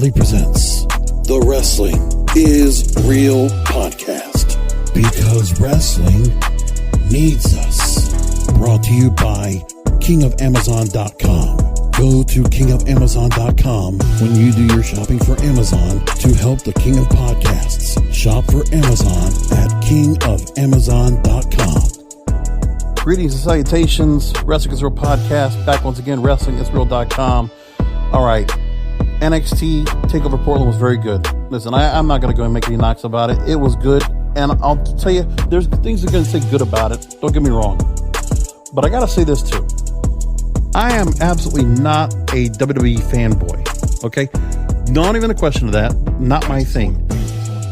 proudly presents the Wrestling is Real podcast, because wrestling needs us. Brought to you by KingofAmazon.com. Go to KingofAmazon.com when you do your shopping for Amazon to help the King of Podcasts. Shop for Amazon at KingofAmazon.com. Greetings and salutations. Wrestling is Real podcast. Back once again, WrestlingIsReal.com. All right. NXT TakeOver Portland was very good. Listen, I'm not going to go and make any knocks about it. It was good. And I'll tell you, there's things that are going to say good about it. Don't get me wrong. But I got to say this too. I am absolutely not a WWE fanboy. Okay? Not even a question of that. Not my thing.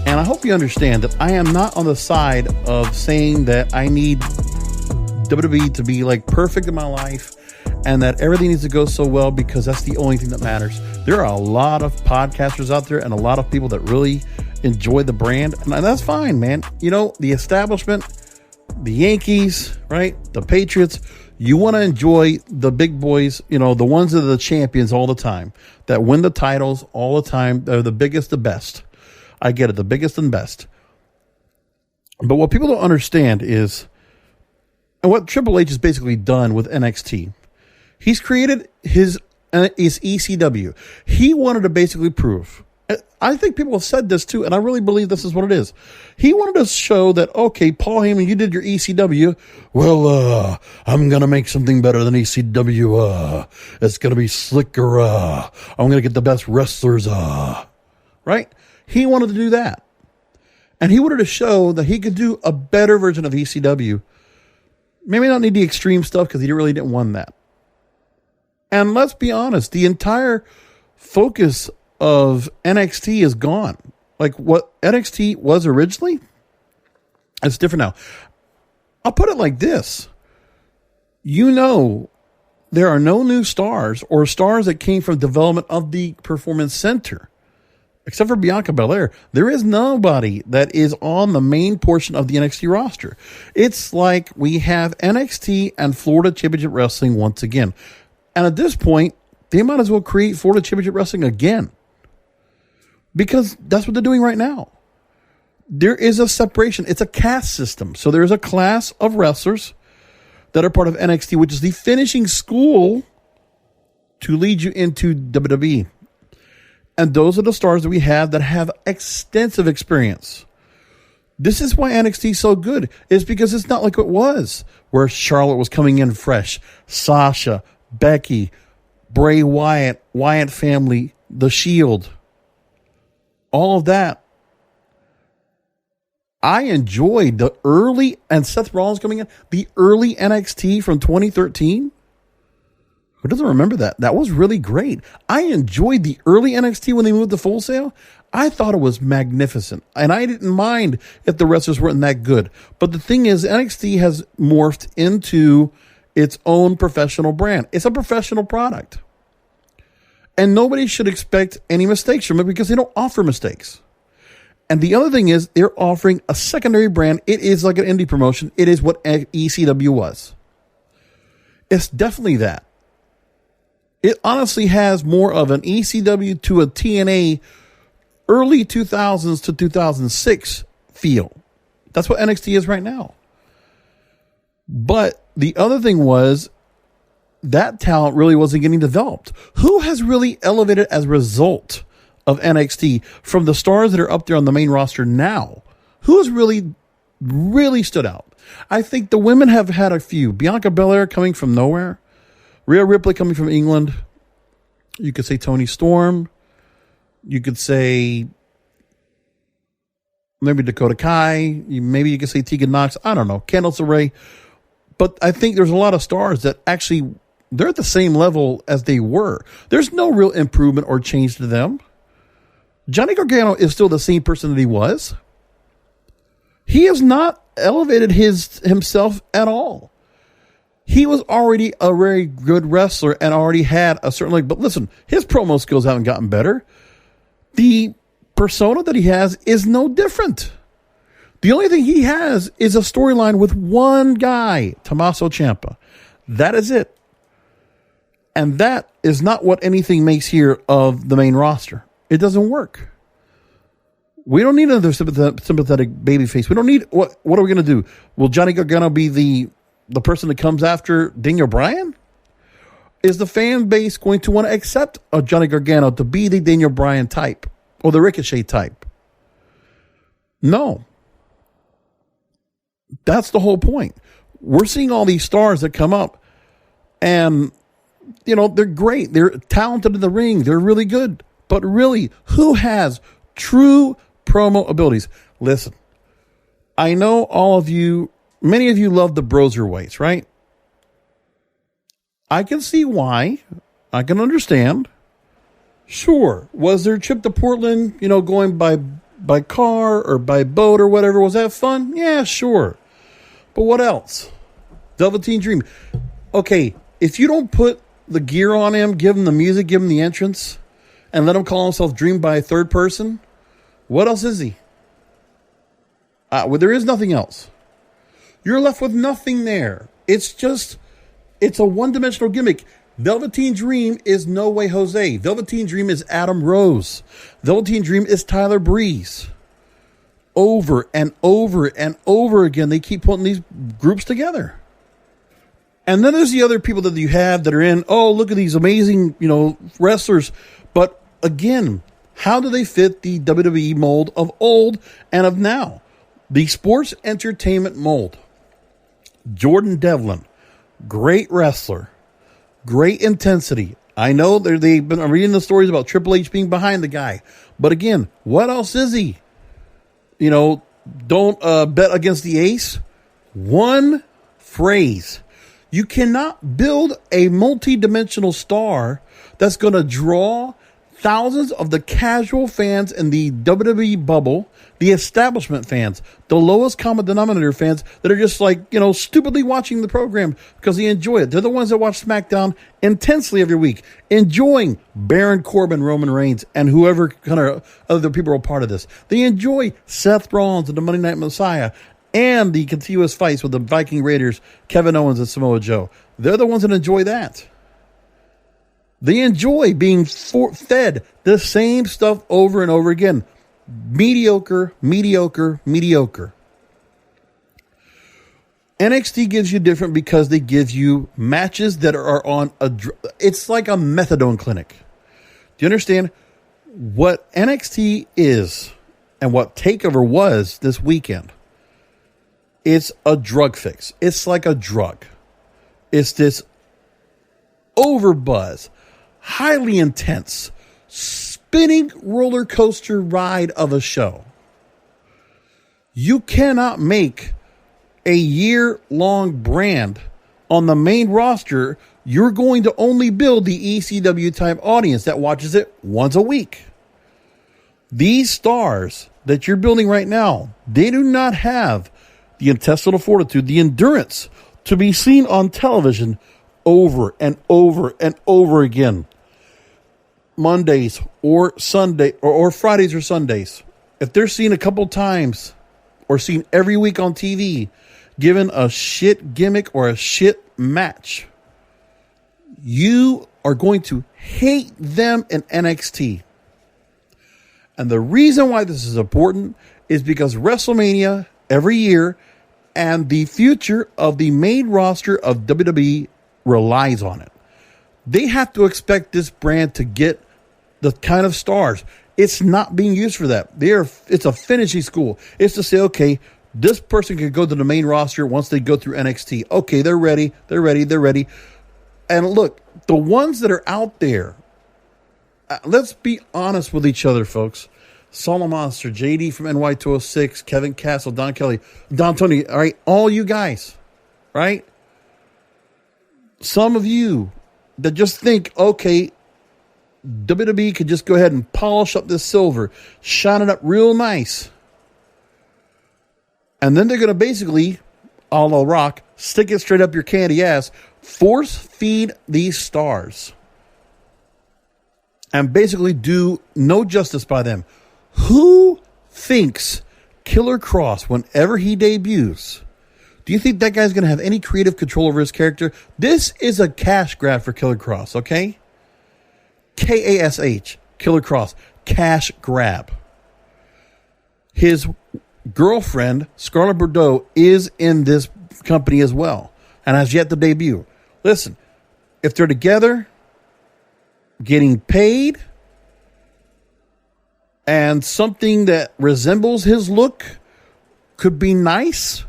And I hope you understand that I am not on the side of saying that I need WWE to be like perfect in my life and that everything needs to go so well because that's the only thing that matters. There are a lot of podcasters out there and a lot of people that really enjoy the brand, and that's fine, man. You know, the establishment, the Yankees, right? The Patriots, you want to enjoy the big boys, you know, the ones that are the champions all the time, that win the titles all the time. They're the biggest, the best. I get it, the biggest and best. But what people don't understand is, and what Triple H has basically done with NXT, he's created his ECW. He wanted to basically prove, I think people have said this too, and I really believe this is what it is. He wanted to show that, okay, Paul Heyman, you did your ECW. Well, I'm going to make something better than ECW. It's going to be slicker. I'm going to get the best wrestlers. Right? He wanted to do that. And he wanted to show that he could do a better version of ECW. Maybe not need the extreme stuff because he really didn't want that. And let's be honest, the entire focus of NXT is gone. Like what NXT was originally, it's different now. I'll put it like this. You know, there are no new stars or stars that came from development of the Performance Center. Except for Bianca Belair, there is nobody that is on the main portion of the NXT roster. It's like we have NXT and Florida Championship Wrestling once again. And at this point, they might as well create Florida Championship Wrestling again. Because that's what they're doing right now. There is a separation. It's a caste system. So there's a class of wrestlers that are part of NXT, which is the finishing school to lead you into WWE. And those are the stars that we have that have extensive experience. This is why NXT is so good. It's because it's not like it was, where Charlotte was coming in fresh. Sasha, Becky, Bray Wyatt, Wyatt family, The Shield. All of that. I enjoyed the early, and Seth Rollins coming in, the early NXT from 2013. Who doesn't remember that? That was really great. I enjoyed the early NXT when they moved to Full Sail. I thought it was magnificent. And I didn't mind if the wrestlers weren't that good. But the thing is, NXT has morphed into its own professional brand. It's a professional product. And nobody should expect any mistakes from it because they don't offer mistakes. And the other thing is, they're offering a secondary brand. It is like an indie promotion. It is what ECW was. It's definitely that. It honestly has more of an ECW to a TNA early 2000s to 2006 feel. That's what NXT is right now. But the other thing was, that talent really wasn't getting developed. Who has really elevated as a result of NXT from the stars that are up there on the main roster now? Who has really, really stood out? I think the women have had a few. Bianca Belair coming from nowhere. Rhea Ripley coming from England. You could say Toni Storm. You could say maybe Dakota Kai. Maybe you could say Tegan Nox. I don't know. Candice LeRae. But I think there's a lot of stars that actually, they're at the same level as they were. There's no real improvement or change to them. Johnny Gargano is still the same person that he was. He has not elevated himself at all. He was already a very good wrestler and already had a certain, but listen, his promo skills haven't gotten better. The persona that he has is no different. The only thing he has is a storyline with one guy, Tommaso Ciampa. That is it. And that is not what anything makes here of the main roster. It doesn't work. We don't need another sympathetic babyface. We don't need, what are we going to do? Will Johnny Gargano be the person that comes after Daniel Bryan? Is the fan base going to want to accept a Johnny Gargano to be the Daniel Bryan type or the Ricochet type? No. That's the whole point. We're seeing all these stars that come up and, you know, they're great. They're talented in the ring. They're really good. But really, who has true promo abilities? Listen, I know many of you love the Broserweights, right? I can see why. I can understand. Sure. Was there a trip to Portland, you know, going by car or by boat or whatever? Was that fun? Yeah, sure. But what else? Velveteen Dream. Okay, if you don't put the gear on him, give him the music, give him the entrance, and let him call himself Dream by a third person, what else is he? Well, there is nothing else. You're left with nothing there. It's a one-dimensional gimmick. Velveteen Dream is No Way Jose. Velveteen Dream is Adam Rose. Velveteen Dream is Tyler Breeze. Over and over and over again, they keep putting these groups together. And then there's the other people that you have that are in, oh, look at these amazing, you know, wrestlers. But again, how do they fit the WWE mold of old and of now? The sports entertainment mold. Jordan Devlin, great wrestler, great intensity. I know they've been reading the stories about Triple H being behind the guy. But again, what else is he? You know, don't bet against the ace. One phrase. You cannot build a multi-dimensional star that's going to draw thousands of the casual fans in the WWE bubble, the establishment fans, the lowest common denominator fans that are just like, you know, stupidly watching the program because they enjoy it. They're the ones that watch SmackDown intensely every week, enjoying Baron Corbin, Roman Reigns, and whoever kind of other people are part of this. They enjoy Seth Rollins and the Monday Night Messiah and the continuous fights with the Viking Raiders, Kevin Owens and Samoa Joe. They're the ones that enjoy that. They enjoy being fed the same stuff over and over again. Mediocre, mediocre, mediocre. NXT gives you different because they give you matches that are on it's like a methadone clinic. Do you understand what NXT is and what TakeOver was this weekend? It's a drug fix. It's like a drug. It's this overbuzz, highly intense, spinning roller coaster ride of a show. You cannot make a year-long brand on the main roster. You're going to only build the ECW type audience that watches it once a week. These stars that you're building right now, they do not have the intestinal fortitude, the endurance to be seen on television over and over and over again. Mondays or Sunday or Fridays or Sundays. If they're seen a couple times or seen every week on TV, given a shit gimmick or a shit match, you are going to hate them in NXT. And the reason why this is important is because WrestleMania every year and the future of the main roster of WWE relies on it. They have to expect this brand to get the kind of stars. It's not being used for that. It's a finishing school. It's to say, okay, this person can go to the main roster once they go through NXT. Okay, they're ready. They're ready. They're ready. And look, the ones that are out there, let's be honest with each other, folks. Solomon Monster, JD from NY206, Kevin Castle, Don Kelly, Don Tony, all right, all you guys, right? Some of you that just think, okay, WWE could just go ahead and polish up this silver, shine it up real nice. And then they're going to basically, a la Rock, stick it straight up your candy ass, force feed these stars, and basically do no justice by them. Who thinks Killer Cross, whenever he debuts, do you think that guy's going to have any creative control over his character? This is a cash grab for Killer Cross, okay? KASH, Killer Cross. cash grab. His girlfriend, Scarlett Bordeaux, is in this company as well and has yet to debut. Listen, if they're together, getting paid, and something that resembles his look could be nice.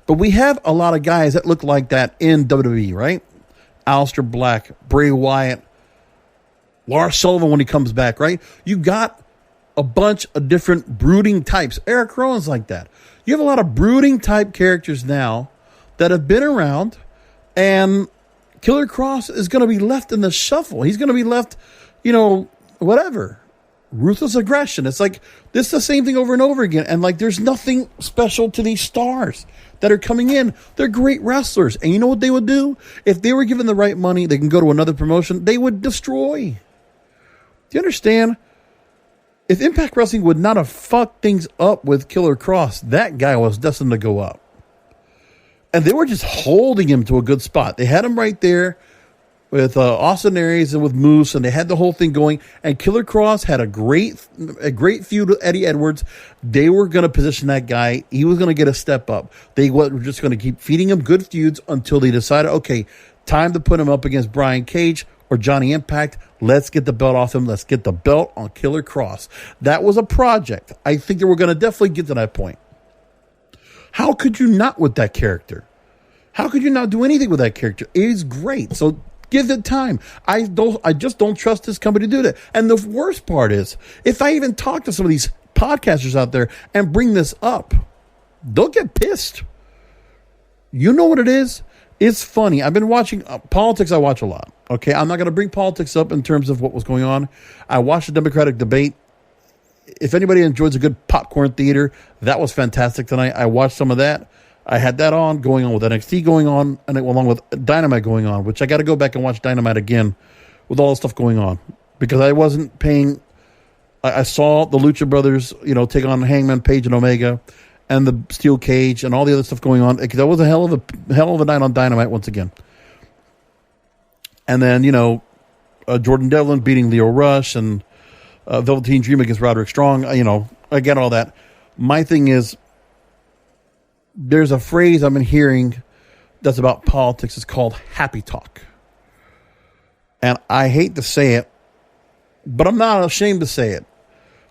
But we have a lot of guys that look like that in WWE, right? Aleister Black, Bray Wyatt, Lars Sullivan when he comes back, right? You got a bunch of different brooding types. Eric Rowan's like that. You have a lot of brooding type characters now that have been around, and Killer Kross is going to be left in the shuffle. He's going to be left, whatever. Ruthless aggression. It's like this is the same thing over and over again. And like there's nothing special to these stars that are coming in. They're great wrestlers. And you know what they would do? If they were given the right money, they can go to another promotion. They would destroy. Do you understand? If Impact Wrestling would not have fucked things up with Killer Kross, that guy was destined to go up. And they were just holding him to a good spot. They had him right there with Austin Aries and with Moose, and they had the whole thing going. And Killer Kross had a great feud with Eddie Edwards. They were going to position that guy. He was going to get a step up. They were just going to keep feeding him good feuds until they decided, okay, time to put him up against Brian Cage or Johnny Impact. Let's get the belt off him. Let's get the belt on Killer Kross. That was a project. I think they were going to definitely get to that point. How could you not with that character? How could you not do anything with that character? It is great. So give it time. I just don't trust this company to do that. And the worst part is, if I even talk to some of these podcasters out there and bring this up, they'll get pissed. You know what it is? It's funny. I've been watching politics. I watch a lot. Okay, I'm not going to bring politics up in terms of what was going on. I watched the Democratic debate. If anybody enjoys a good popcorn theater, that was fantastic tonight. I watched some of that. I had that going on with NXT going on, and along with Dynamite going on, which I got to go back and watch Dynamite again with all the stuff going on because I wasn't paying. I saw the Lucha Brothers, take on Hangman Page and Omega, and the Steel Cage and all the other stuff going on. That was a hell of a night on Dynamite once again. And then Jordan Devlin beating Leo Rush and Velveteen Dream against Roderick Strong. I get all that. My thing is, there's a phrase I've been hearing that's about politics. It's called happy talk. And I hate to say it, but I'm not ashamed to say it.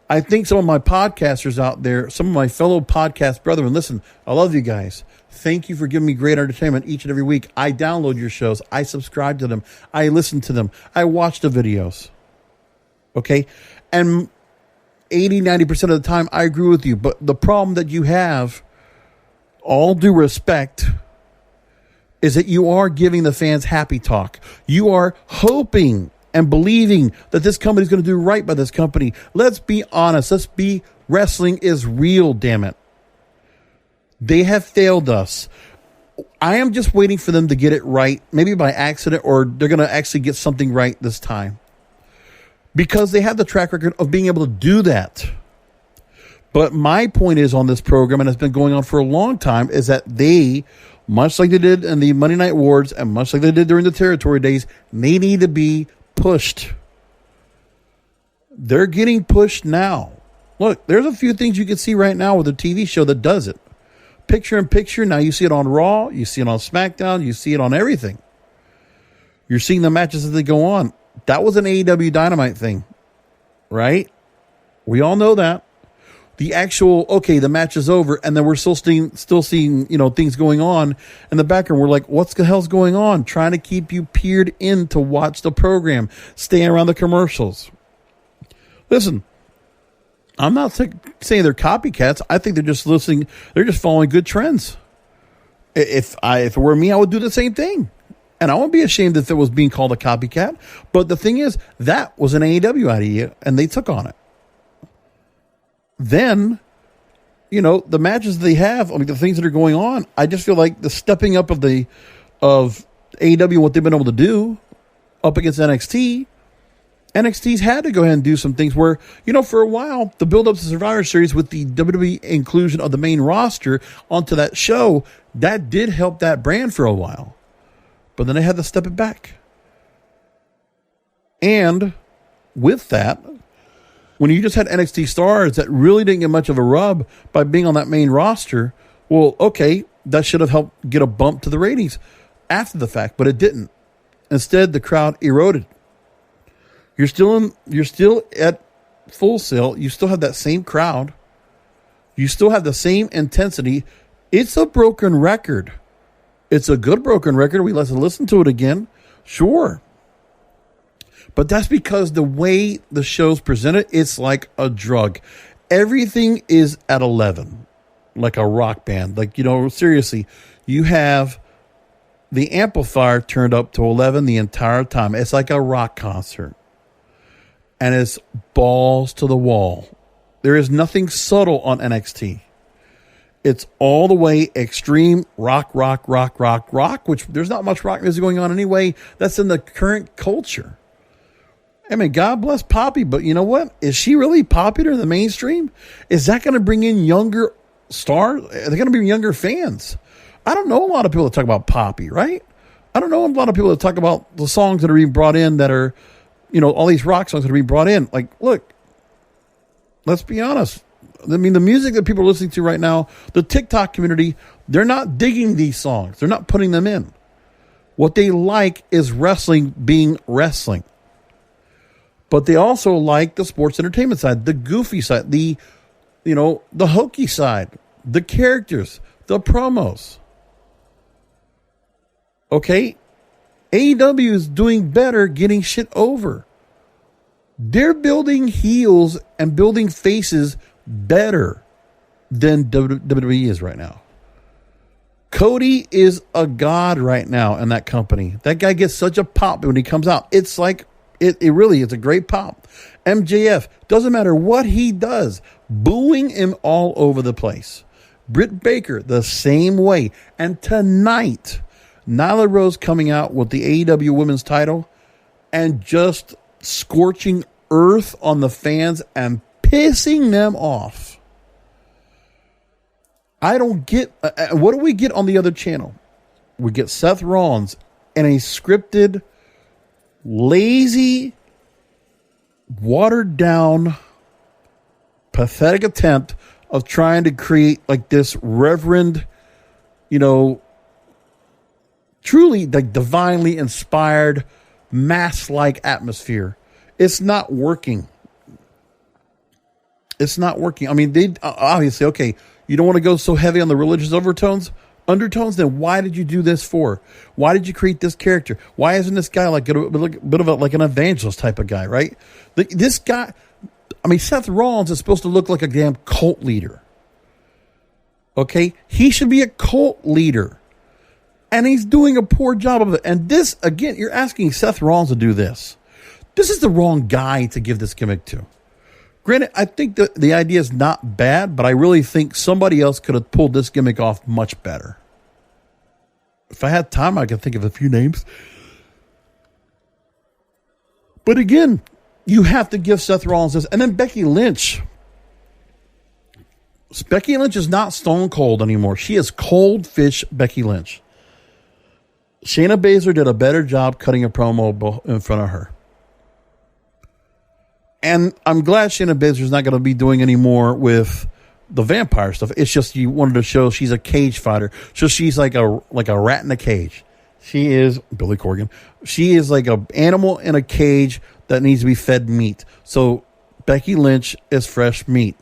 I think some of my podcasters out there, some of my fellow podcast brethren, listen, I love you guys. Thank you for giving me great entertainment each and every week. I download your shows. I subscribe to them. I listen to them. I watch the videos. Okay? And 80-90% of the time, I agree with you. But the problem that you have, all due respect, is that you are giving the fans happy talk. You are hoping and believing that this company is going to do right by this company. Let's be honest. Wrestling is real, damn it. They have failed us. I am just waiting for them to get it right, maybe by accident, or they're going to actually get something right this time. Because they have the track record of being able to do that. But my point is on this program, and it's been going on for a long time, is that they, much like they did in the Monday Night Wars and much like they did during the territory days, they need to be pushed. They're getting pushed now. Look, there's a few things you can see right now with a TV show that does it. Picture in picture. Now you see it on Raw. You see it on SmackDown. You see it on everything. You're seeing the matches as they go on. That was an AEW Dynamite thing, right? We all know that. The actual, the match is over, and then we're still seeing, things going on in the background. We're like, what's the hell's going on? Trying to keep you peered in to watch the program, staying around the commercials. Listen, I'm not saying they're copycats. I think they're just listening. They're just following good trends. If it were me, I would do the same thing. And I won't be ashamed if it was being called a copycat. But the thing is, that was an AEW idea, and they took on it. Then, the matches they have, the things that are going on, I just feel like the stepping up of AEW, what they've been able to do up against NXT, NXT's had to go ahead and do some things where, for a while, the build-up to Survivor Series with the WWE inclusion of the main roster onto that show, that did help that brand for a while. But then they had to step it back. And with that, When you just had NXT stars that really didn't get much of a rub by being on that main roster, well, okay, that should have helped get a bump to the ratings after the fact, but it didn't. Instead, the crowd eroded. You're still at Full Sail. You still have that same crowd. You still have the same intensity. It's a broken record. It's a good broken record. We let's listen to it again. Sure. But that's because the way the show's presented, it's like a drug. Everything is at 11, like a rock band. Like, seriously, you have the amplifier turned up to 11 the entire time. It's like a rock concert. And it's balls to the wall. There is nothing subtle on NXT. It's all the way extreme rock, which there's not much rock music going on anyway. That's in the current culture. I mean, God bless Poppy, but you know what? Is she really popular in the mainstream? Is that going to bring in younger stars? Are they going to be younger fans? I don't know a lot of people that talk about Poppy, right? I don't know a lot of people that talk about the songs that are being brought in that are, all these rock songs that are being brought in. Like, look, let's be honest. I mean, the music that people are listening to right now, the TikTok community, they're not digging these songs. They're not putting them in. What they like is wrestling being wrestling. But they also like the sports entertainment side, the goofy side, the hokey side, the characters, the promos. Okay? AEW is doing better getting shit over. They're building heels and building faces better than WWE is right now. Cody is a god right now in that company. That guy gets such a pop when he comes out. It's like, it really is a great pop. MJF, doesn't matter what he does, booing him all over the place. Britt Baker, the same way. And tonight, Nyla Rose coming out with the AEW Women's title and just scorching earth on the fans and pissing them off. I don't get... what do we get on the other channel? We get Seth Rollins in a scripted, lazy, watered-down, pathetic attempt of trying to create like this reverend, truly like divinely inspired, mass-like atmosphere. It's not working. It's not working. I mean, they obviously, okay, you don't want to go so heavy on the religious undertones, then why did you do this for? Why did you create this character? Why isn't this guy like a bit of like an evangelist type of guy, right? This guy, I mean, Seth Rollins is supposed to look like a damn cult leader. Okay? He should be a cult leader. And he's doing a poor job of it. And this, again, you're asking Seth Rollins to do this. This is the wrong guy to give this gimmick to. Granted, I think that the idea is not bad, but I really think somebody else could have pulled this gimmick off much better. If I had time, I could think of a few names. But again, you have to give Seth Rollins this. And then Becky Lynch. Becky Lynch is not Stone Cold anymore. She is Cold Fish Becky Lynch. Shayna Baszler did a better job cutting a promo in front of her. And I'm glad Shayna Baszler's not going to be doing any more with the vampire stuff. It's just you wanted to show she's a cage fighter. So she's like a rat in a cage. She is Billy Corgan. She is like an animal in a cage that needs to be fed meat. So Becky Lynch is fresh meat.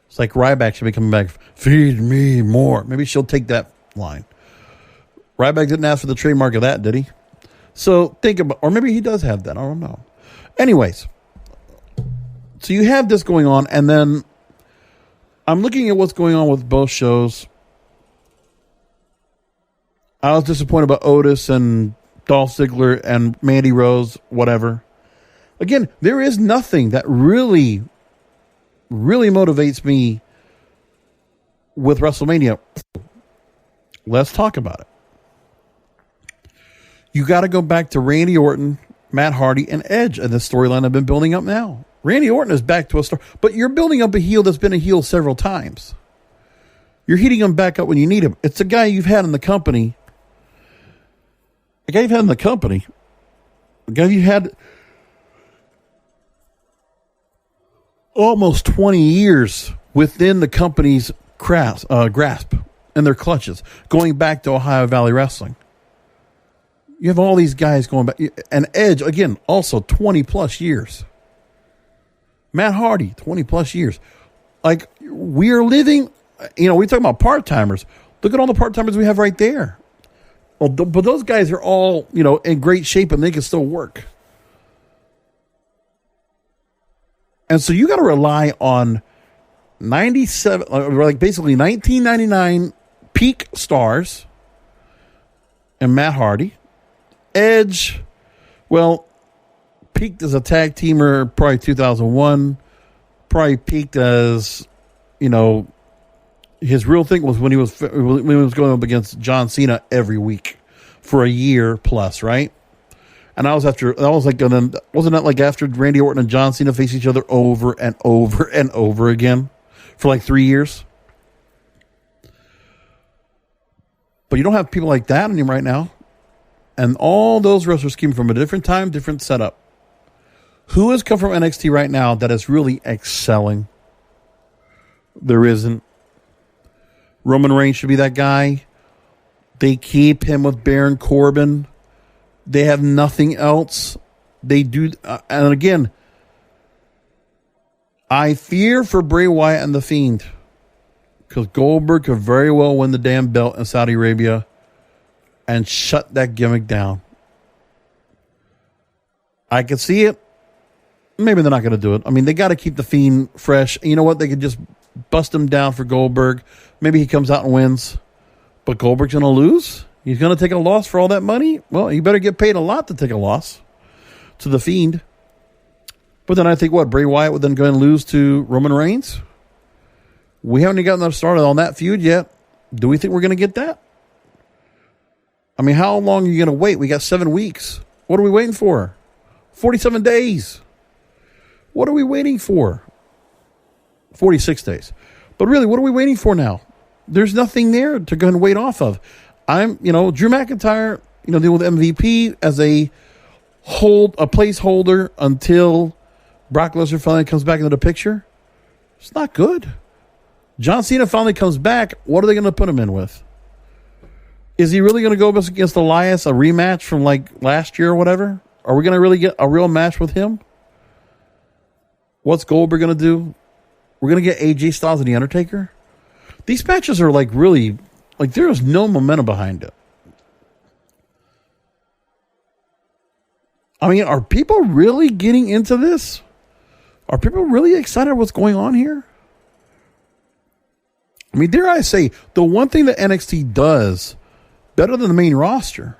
It's like Ryback should be coming back. Feed me more. Maybe she'll take that line. Ryback didn't ask for the trademark of that, did he? So think about, or maybe he does have that. I don't know. Anyways, so you have this going on, and then I'm looking at what's going on with both shows. I was disappointed about Otis and Dolph Ziggler and Mandy Rose, whatever. Again, there is nothing that really motivates me with WrestleMania. Let's talk about it. You got to go back to Randy Orton, Matt Hardy, and Edge, and the storyline I've been building up now. Randy Orton is back to a star, but you're building up a heel that's been a heel several times. You're heating him back up when you need him. It's a guy you've had in the company. A guy you've had in the company. A guy you had. almost 20 years within the company's grasp and their clutches, going back to Ohio Valley Wrestling. You have all these guys going back. And Edge, again, also 20 plus years. Matt Hardy, 20 plus years. Like, we are living, we're talking about part-timers. Look at all the part-timers we have right there. Well, but those guys are all, in great shape and they can still work. And so you got to rely on 97, like basically 1999 peak stars and Matt Hardy. Edge, well, peaked as a tag teamer probably 2001. Probably peaked as, his real thing was when he was going up against John Cena every week for a year plus, right? And wasn't that like after Randy Orton and John Cena faced each other over and over and over again for like 3 years? But you don't have people like that in him right now. And all those wrestlers came from a different time, different setup. Who has come from NXT right now that is really excelling? There isn't. Roman Reigns should be that guy. They keep him with Baron Corbin. They have nothing else. They do. And again, I fear for Bray Wyatt and The Fiend. Because Goldberg could very well win the damn belt in Saudi Arabia and shut that gimmick down. I can see it. Maybe they're not going to do it. I mean, they got to keep The Fiend fresh. You know what? They could just bust him down for Goldberg. Maybe he comes out and wins. But Goldberg's going to lose? He's going to take a loss for all that money? Well, he better get paid a lot to take a loss to The Fiend. But then I think, Bray Wyatt would then go and lose to Roman Reigns? We haven't even gotten started on that feud yet. Do we think we're going to get that? I mean, how long are you going to wait? We got 7 weeks. What are we waiting for? 47 days. What are we waiting for? 46 days. But really, what are we waiting for now? There's nothing there to go and wait off of. Drew McIntyre, deal with MVP as a placeholder until Brock Lesnar finally comes back into the picture. It's not good. John Cena finally comes back. What are they going to put him in with? Is he really going to go against Elias, a rematch from like last year or whatever? Are we going to really get a real match with him? What's Goldberg going to do? We're going to get AJ Styles and The Undertaker? These matches are like really, like there is no momentum behind it. I mean, are people really getting into this? Are people really excited what's going on here? I mean, dare I say, the one thing that NXT does better than the main roster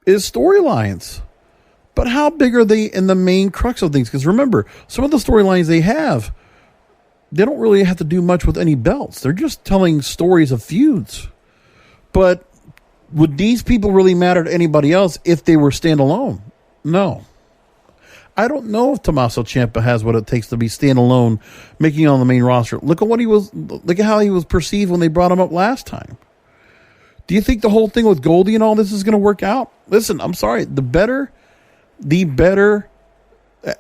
is storylines. But how big are they in the main crux of things? Because remember, some of the storylines they have, they don't really have to do much with any belts. They're just telling stories of feuds. But would these people really matter to anybody else if they were standalone? No. I don't know if Tommaso Ciampa has what it takes to be standalone, making it on the main roster. Look at how he was perceived when they brought him up last time. Do you think the whole thing with Goldie and all this is going to work out? Listen, I'm sorry. The better.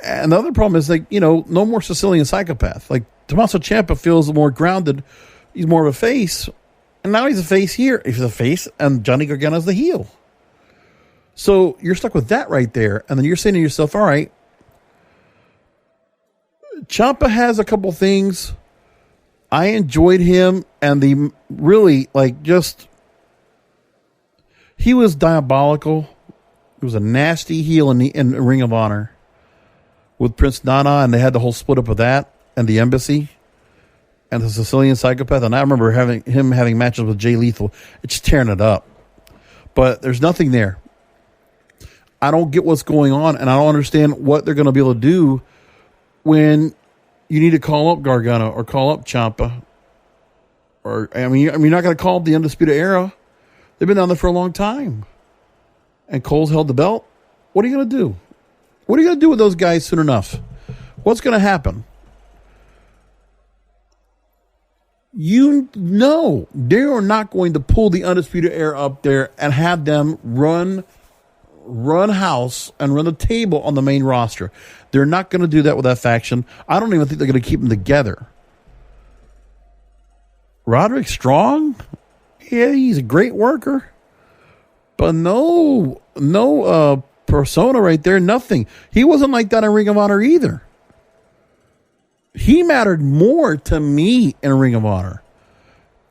And the other problem is no more Sicilian psychopath. Like Tommaso Ciampa feels more grounded. He's more of a face. And now he's a face here. He's a face and Johnny Gargano's the heel. So you're stuck with that right there. And then you're saying to yourself, all right, Ciampa has a couple things. I enjoyed him and he was diabolical. He was a nasty heel in Ring of Honor with Prince Nana, and they had the whole split up of that and the Embassy and the Sicilian Psychopath. And I remember having matches with Jay Lethal. It's tearing it up. But there's nothing there. I don't get what's going on, and I don't understand what they're going to be able to do when you need to call up Gargano or call up Ciampa. You're not going to call up the Undisputed Era. They've been down there for a long time. And Cole's held the belt. What are you going to do? What are you going to do with those guys soon enough? What's going to happen? You know they are not going to pull the Undisputed Era up there and have them run run house and run the table on the main roster. They're not going to do that with that faction. I don't even think they're going to keep them together. Roderick Strong, yeah, he's a great worker, but no persona right there, nothing. He wasn't like that in Ring of Honor either. He mattered more to me in Ring of Honor.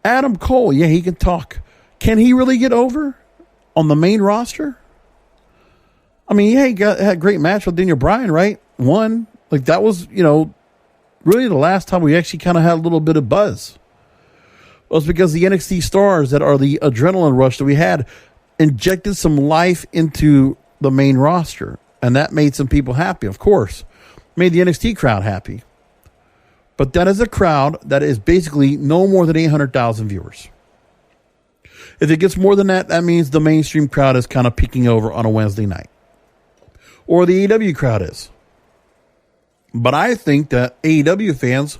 Adam Cole, yeah, he can talk. Can he really get over on the main roster? I mean, yeah, had a great match with Daniel Bryan, right? Won. Like, that was, really the last time we actually kind of had a little bit of buzz. Well, it's because the NXT stars that are the adrenaline rush that we had injected some life into the main roster. And that made some people happy, of course. Made the NXT crowd happy. But that is a crowd that is basically no more than 800,000 viewers. If it gets more than that, that means the mainstream crowd is kind of peeking over on a Wednesday night. Or the AEW crowd is. But I think that AEW fans,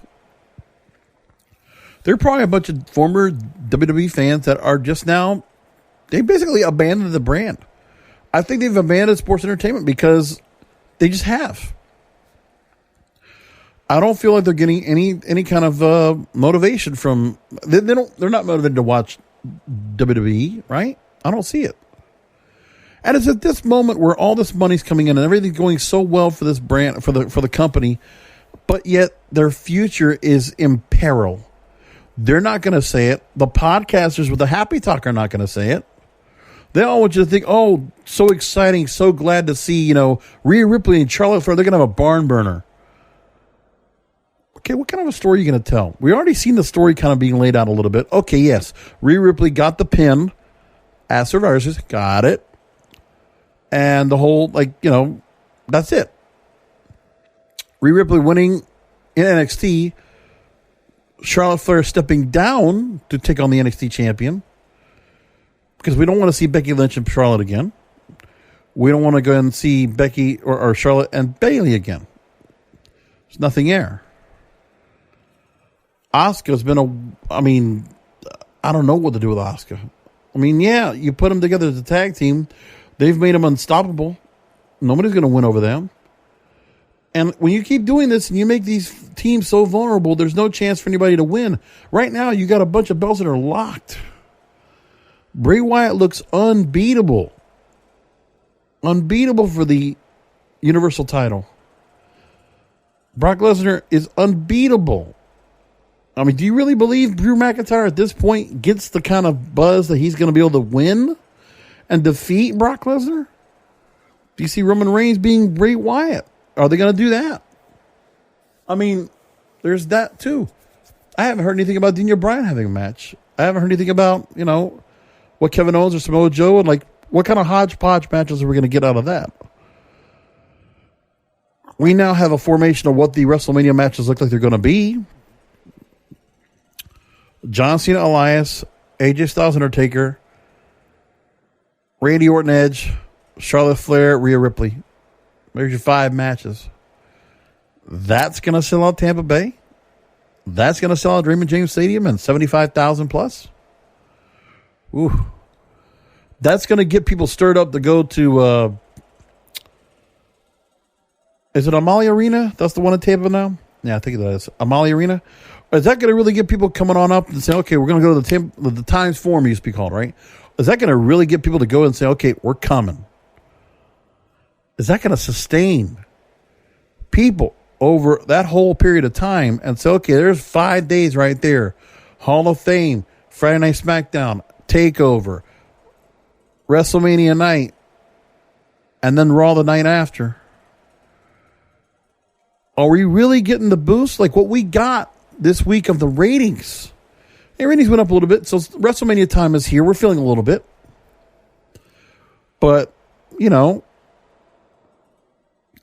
they're probably a bunch of former WWE fans that are just now, they basically abandoned the brand. I think they've abandoned sports entertainment because they just have. I don't feel like they're getting any kind of motivation from, they're not motivated to watch WWE, right? I don't see it. And it's at this moment where all this money's coming in and everything's going so well for this brand, for the company, but yet their future is in peril. They're not going to say it. The podcasters with the happy talk are not going to say it. They all want you to think, oh, so exciting, so glad to see, Rhea Ripley and Charlotte Flair, they're going to have a barn burner. Okay, what kind of a story are you going to tell? We already seen the story kind of being laid out a little bit. Okay, yes, Rhea Ripley got the pin at Survivor Series, got it. And the whole, that's it. Rhea Ripley winning in NXT, Charlotte Flair stepping down to take on the NXT champion. Because we don't want to see Becky Lynch and Charlotte again. We don't want to go and see Becky or Charlotte and Bayley again. There's nothing there. Asuka's been I don't know what to do with Asuka. I mean, yeah, you put them together as a tag team. They've made them unstoppable. Nobody's going to win over them. And when you keep doing this and you make these teams so vulnerable, there's no chance for anybody to win. Right now, you got a bunch of belts that are locked. Bray Wyatt looks unbeatable. Unbeatable for the Universal title. Brock Lesnar is unbeatable. I mean, do you really believe Drew McIntyre at this point gets the kind of buzz that he's going to be able to win and defeat Brock Lesnar? Do you see Roman Reigns being Bray Wyatt? Are they going to do that? I mean, there's that too. I haven't heard anything about Daniel Bryan having a match. I haven't heard anything about, what Kevin Owens or Samoa Joe and what kind of hodgepodge matches are we going to get out of that? We now have a formation of what the WrestleMania matches look like they're going to be. John Cena, Elias, AJ Styles, Undertaker, Randy Orton, Edge, Charlotte Flair, Rhea Ripley. There's your 5 matches. That's going to sell out Tampa Bay. That's going to sell out Raymond James Stadium and 75,000 plus. Ooh. That's going to get people stirred up to go to, is it Amalie Arena? That's the one in Tampa now? Yeah, I think that is. Amalie Arena. Is that going to really get people coming on up and say, okay, we're going to go to the Times Forum, it used to be called, right? Is that going to really get people to go and say, okay, we're coming? Is that going to sustain people over that whole period of time and say, okay, there's 5 days right there. Hall of Fame, Friday Night SmackDown, TakeOver, WrestleMania night, and then Raw the night after. Are we really getting the boost like what we got this week of the ratings? The ratings went up a little bit, so WrestleMania time is here. We're feeling a little bit. But,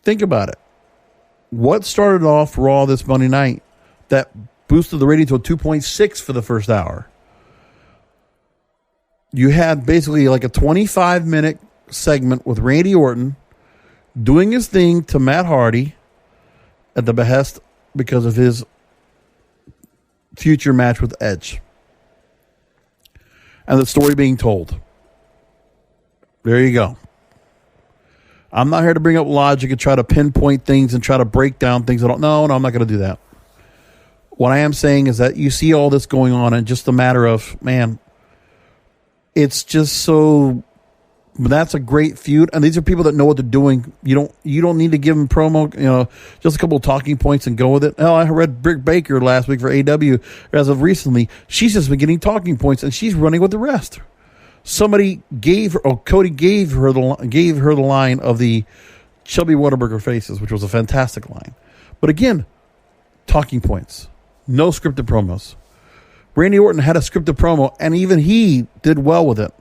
think about it. What started off Raw this Monday night that boosted the rating to a 2.6 for the first hour? You had basically like a 25-minute segment with Randy Orton doing his thing to Matt Hardy at the behest because of his future match with Edge. And the story being told. There you go. I'm not here to bring up logic and try to pinpoint things and try to break down things. No, I'm not going to do that. What I am saying is that you see all this going on and just a matter of, man, it's just so... That's a great feud, and these are people that know what they're doing. You don't need to give them promo, just a couple of talking points and go with it. Hell, I read Britt Baker last week for AW. As of recently, she's just been getting talking points, and she's running with the rest. Somebody Cody gave her the line of the Chubby Whataburger faces, which was a fantastic line. But again, talking points, no scripted promos. Randy Orton had a scripted promo, and even he did well with it.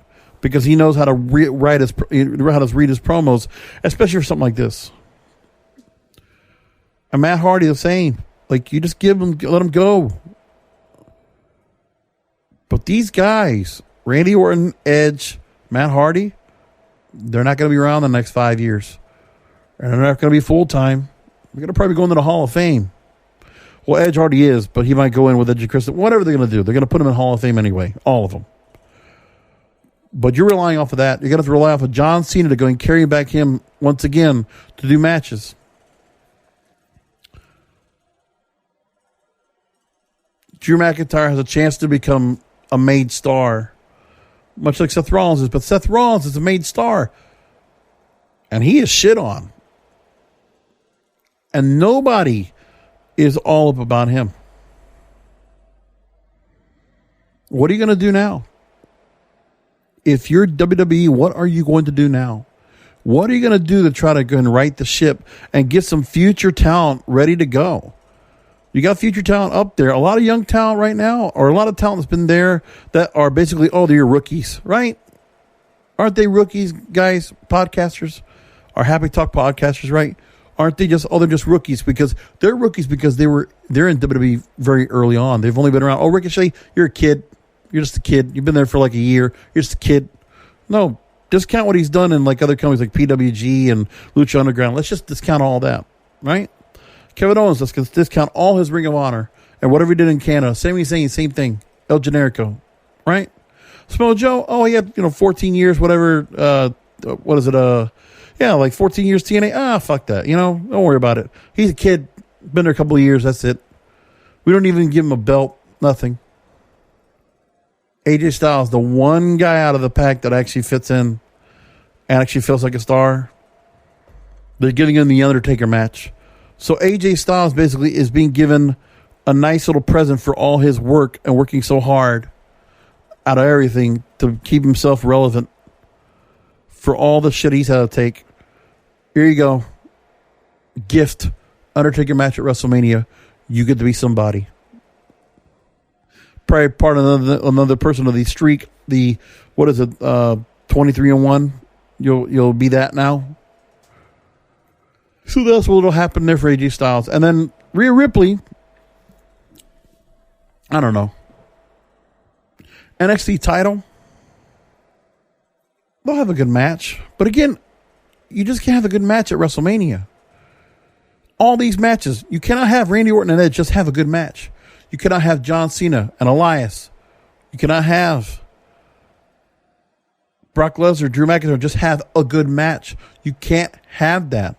Because he knows how to read his promos, especially for something like this. And Matt Hardy the same. Like, you just let him go. But these guys, Randy Orton, Edge, Matt Hardy, they're not going to be around the next 5 years. And they're not going to be full-time. They're going to probably go into the Hall of Fame. Well, Edge already is, but he might go in with Edge and Christian. Whatever they're going to do, they're going to put him in Hall of Fame anyway. All of them. But you're relying off of that. You're going to have to rely off of John Cena to go and carry back him once again to do matches. Drew McIntyre has a chance to become a made star, much like Seth Rollins is. But Seth Rollins is a made star, and he is shit on. And nobody is all up about him. What are you going to do now? If you're WWE, what are you going to do now? What are you going to do to try to go and right the ship and get some future talent ready to go? You got future talent up there. A lot of young talent right now, or a lot of talent that's been there that are basically, they're rookies, right? Aren't they rookies, guys, podcasters? Or Happy Talk podcasters, right? Aren't they just, they're just rookies because they're rookies because they're in WWE very early on. They've only been around. Ricochet, you're a kid. You're just a kid. You've been there for like a year. You're just a kid. No, discount what he's done in like other companies like PWG and Lucha Underground. Let's just discount all that, right? Kevin Owens, let's discount all his Ring of Honor and whatever he did in Canada. Same thing. El Generico, right? Samoa Joe, he had 14 years, whatever. What is it? Like 14 years TNA. Fuck that. Don't worry about it. He's a kid. Been there a couple of years. That's it. We don't even give him a belt. Nothing. AJ Styles, the one guy out of the pack that actually fits in and actually feels like a star. They're giving him the Undertaker match. So AJ Styles basically is being given a nice little present for all his work and working so hard out of everything to keep himself relevant for all the shit he's had to take. Here you go. Gift. Undertaker match at WrestleMania. You get to be somebody. Probably part of another person of the streak. 23-1. You'll be that now. So that's what'll happen there for AJ Styles. And then Rhea Ripley, I don't know. NXT title. They'll have a good match. But again, you just can't have a good match at WrestleMania. All these matches, you cannot have Randy Orton and Edge just have a good match. You cannot have John Cena and Elias. You cannot have Brock Lesnar, Drew McIntyre just have a good match. You can't have that.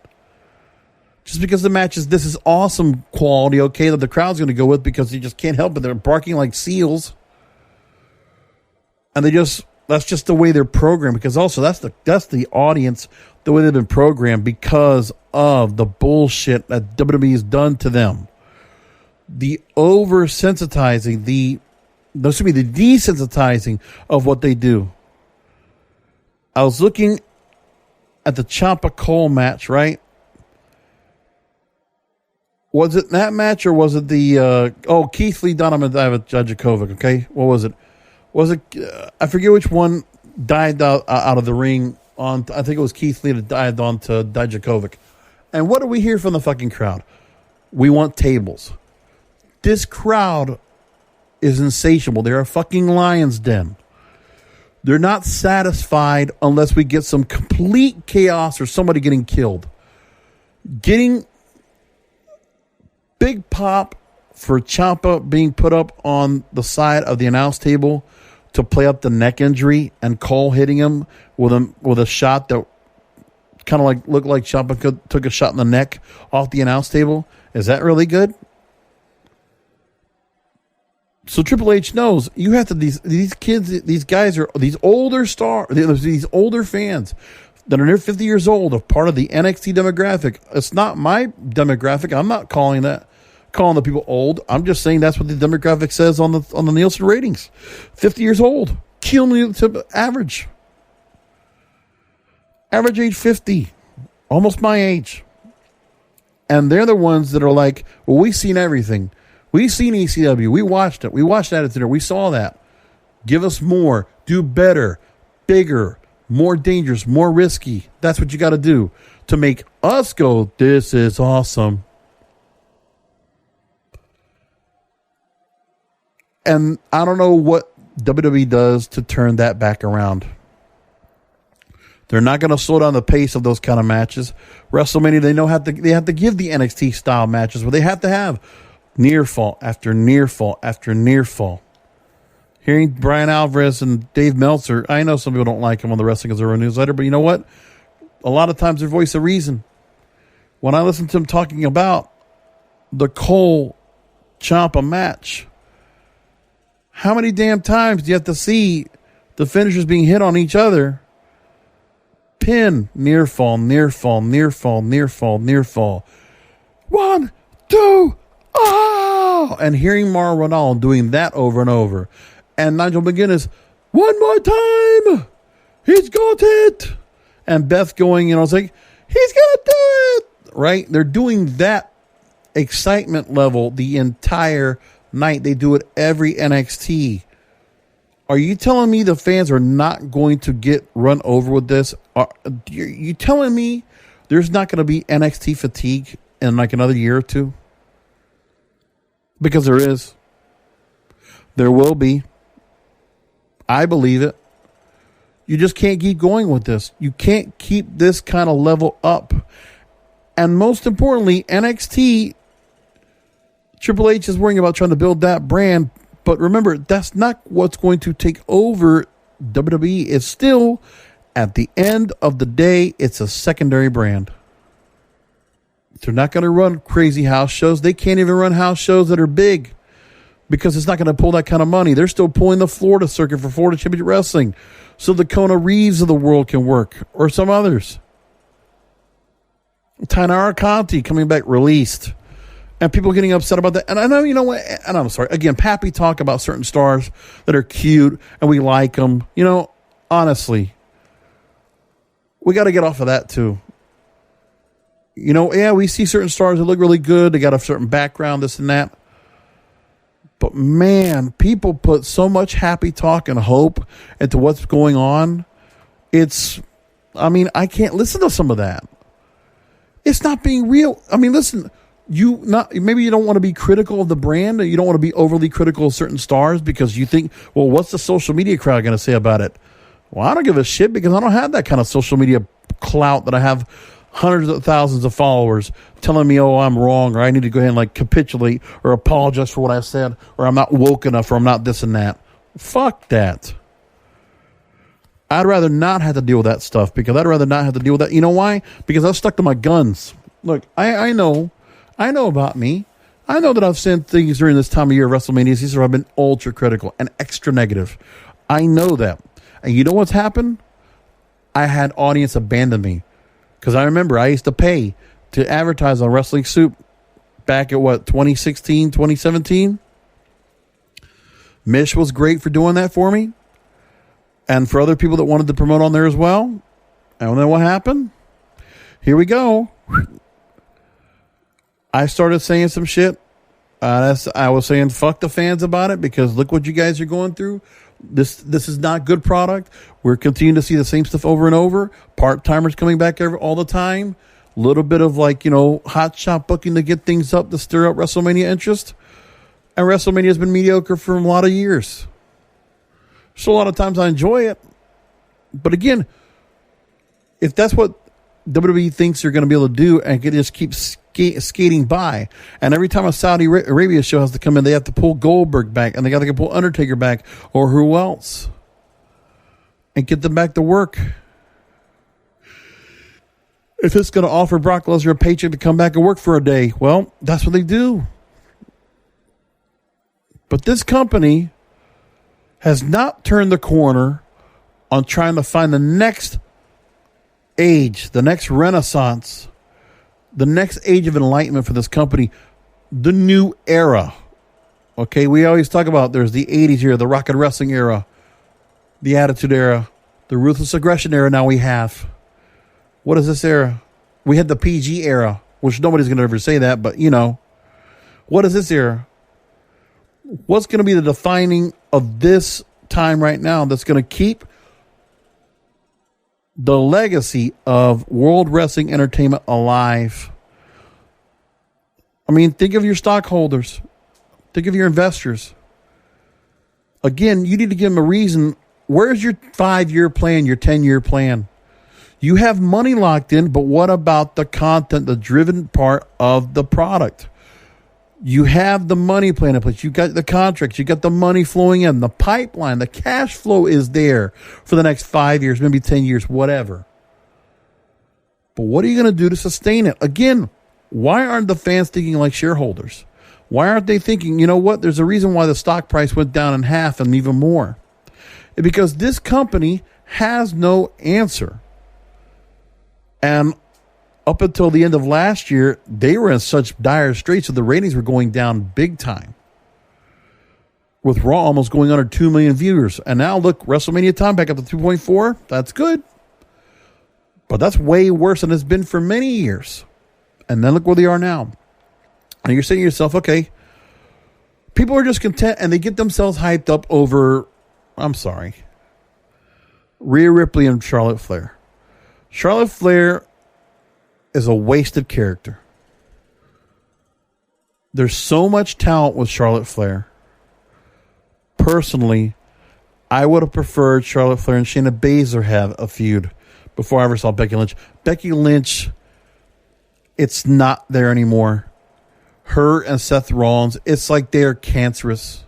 Just because the match is, this is awesome quality, okay, that the crowd's going to go with because you just can't help it. They're barking like seals. And that's just the way they're programmed, because also that's the audience, the way they've been programmed because of the bullshit that WWE has done to them. The oversensitizing, the desensitizing of what they do. I was looking at the Ciampa Cole match, right? Was it that match or was it the Keith Lee Donovan Dijakovic? Okay, what was it? Was it? I forget which one dived out of the ring on. I think it was Keith Lee that dived onto Dijakovic. And what do we hear from the fucking crowd? We want tables. This crowd is insatiable. They're a fucking lion's den. They're not satisfied unless we get some complete chaos or somebody getting killed. Getting big pop for Ciampa being put up on the side of the announce table to play up the neck injury and Cole hitting him with a shot that kind of like looked like Ciampa took a shot in the neck off the announce table. Is that really good? So Triple H knows you have to, these kids, these guys are these older these older fans that are near 50 years old, are part of the NXT demographic. It's not my demographic. I'm not calling the people old. I'm just saying that's what the demographic says on the Nielsen ratings. 50 years old, cumulative average age 50, almost my age. And they're the ones that are like, well, we've seen everything. We've seen ECW. We watched it. We watched Attitude Era. We saw that. Give us more. Do better. Bigger. More dangerous. More risky. That's what you got to do to make us go, this is awesome. And I don't know what WWE does to turn that back around. They're not going to slow down the pace of those kind of matches. WrestleMania, they have to give the NXT style matches where they have to have near fall after near fall after near fall. Hearing Brian Alvarez and Dave Meltzer, I know some people don't like him on the Wrestling Observer newsletter, but you know what? A lot of times they're voice of reason. When I listen to him talking about the Cole Ciampa match, how many damn times do you have to see the finishers being hit on each other? Pin, near fall, near fall, near fall, near fall, near fall. 1, 2, oh! And hearing Mauro Ranallo doing that over and over. And Nigel McGuinness, one more time! He's got it! And Beth going, it's like, he's gonna do it! Right? They're doing that excitement level the entire night. They do it every NXT. Are you telling me the fans are not going to get run over with this? Are you telling me there's not going to be NXT fatigue in like another year or two? Because there is. There will be. I believe it. You just can't keep going with this. You can't keep this kind of level up. And most importantly, NXT, Triple H is worrying about trying to build that brand. But remember, that's not what's going to take over WWE. It's still, at the end of the day, it's a secondary brand. They're not going to run crazy house shows. They can't even run house shows that are big because it's not going to pull that kind of money. They're still pulling the Florida circuit for Florida Championship Wrestling so the Kona Reeves of the world can work, or some others. Tainara Conti coming back released. And people getting upset about that. And I know, you know what? And I'm sorry. Again, Pappy talk about certain stars that are cute and we like them. Honestly, we got to get off of that too. Yeah, we see certain stars that look really good. They got a certain background, this and that. But man, people put so much happy talk and hope into what's going on. I can't listen to some of that. It's not being real. Listen. Maybe you don't want to be critical of the brand, or you don't want to be overly critical of certain stars because you think, well, what's the social media crowd going to say about it? Well, I don't give a shit because I don't have that kind of social media clout that I have hundreds of thousands of followers telling me, oh, I'm wrong, or I need to go ahead and capitulate or apologize for what I said, or I'm not woke enough, or I'm not this and that. Fuck that. I'd rather not have to deal with that stuff because I'd rather not have to deal with that. You know why? Because I've stuck to my guns. Look, I know about me. I know that I've said things during this time of year of WrestleMania season where I've been ultra critical and extra negative. I know that. And you know what's happened? I had audience abandon me. Because I remember I used to pay to advertise on Wrestling Soup back at 2016, 2017? Mish was great for doing that for me. And for other people that wanted to promote on there as well. And then what happened? Here we go. I started saying some shit. I was saying fuck the fans about it because look what you guys are going through. This is not good product. We're continuing to see the same stuff over and over. Part-timers coming back all the time. A little bit of hot shot booking to get things up to stir up WrestleMania interest. And WrestleMania has been mediocre for a lot of years. So a lot of times I enjoy it. But again, if that's what WWE thinks they're going to be able to do and can just keep skating by, and every time a Saudi Arabia show has to come in, they have to pull Goldberg back, and they got to pull Undertaker back, or who else, and get them back to work. if it's going to offer Brock Lesnar a paycheck to come back and work for a day, well, that's what they do. But this company has not turned the corner on trying to find the next age, the next renaissance, the next age of enlightenment for this company, the new era. Okay, we always talk about there's the 80s era, the Rock and Wrestling era, the Attitude era, the Ruthless Aggression era. Now we have, what is this era? We had the PG era, which nobody's going to ever say that, but you know, what is this era? What's going to be the defining of this time right now that's going to keep the legacy of World Wrestling Entertainment alive? I mean, think of your stockholders. Think of your investors. Again, you need to give them a reason. Where's your 5-year plan, your 10-year plan? You have money locked in, but what about the content, the driven part of the product? You have the money plan in place. You got the contracts. You got the money flowing in. The pipeline, the cash flow is there for the next 5 years, maybe 10 years, whatever. But what are you going to do to sustain it? Again, why aren't the fans thinking like shareholders? Why aren't they thinking, you know what, there's a reason why the stock price went down in half and even more? Because this company has no answer. And up until the end of last year, they were in such dire straits that the ratings were going down big time. With Raw almost going under 2 million viewers. And now look, WrestleMania time back up to 2.4. That's good. But that's way worse than it's been for many years. And then look where they are now. And you're saying to yourself, okay, people are just content and they get themselves hyped up over, Rhea Ripley and Charlotte Flair. Charlotte Flair is a wasted character. There's so much talent with Charlotte Flair. Personally, I would have preferred Charlotte Flair and Shayna Baszler have a feud before I ever saw Becky Lynch. Becky Lynch, it's not there anymore. Her and Seth Rollins, it's like they're cancerous.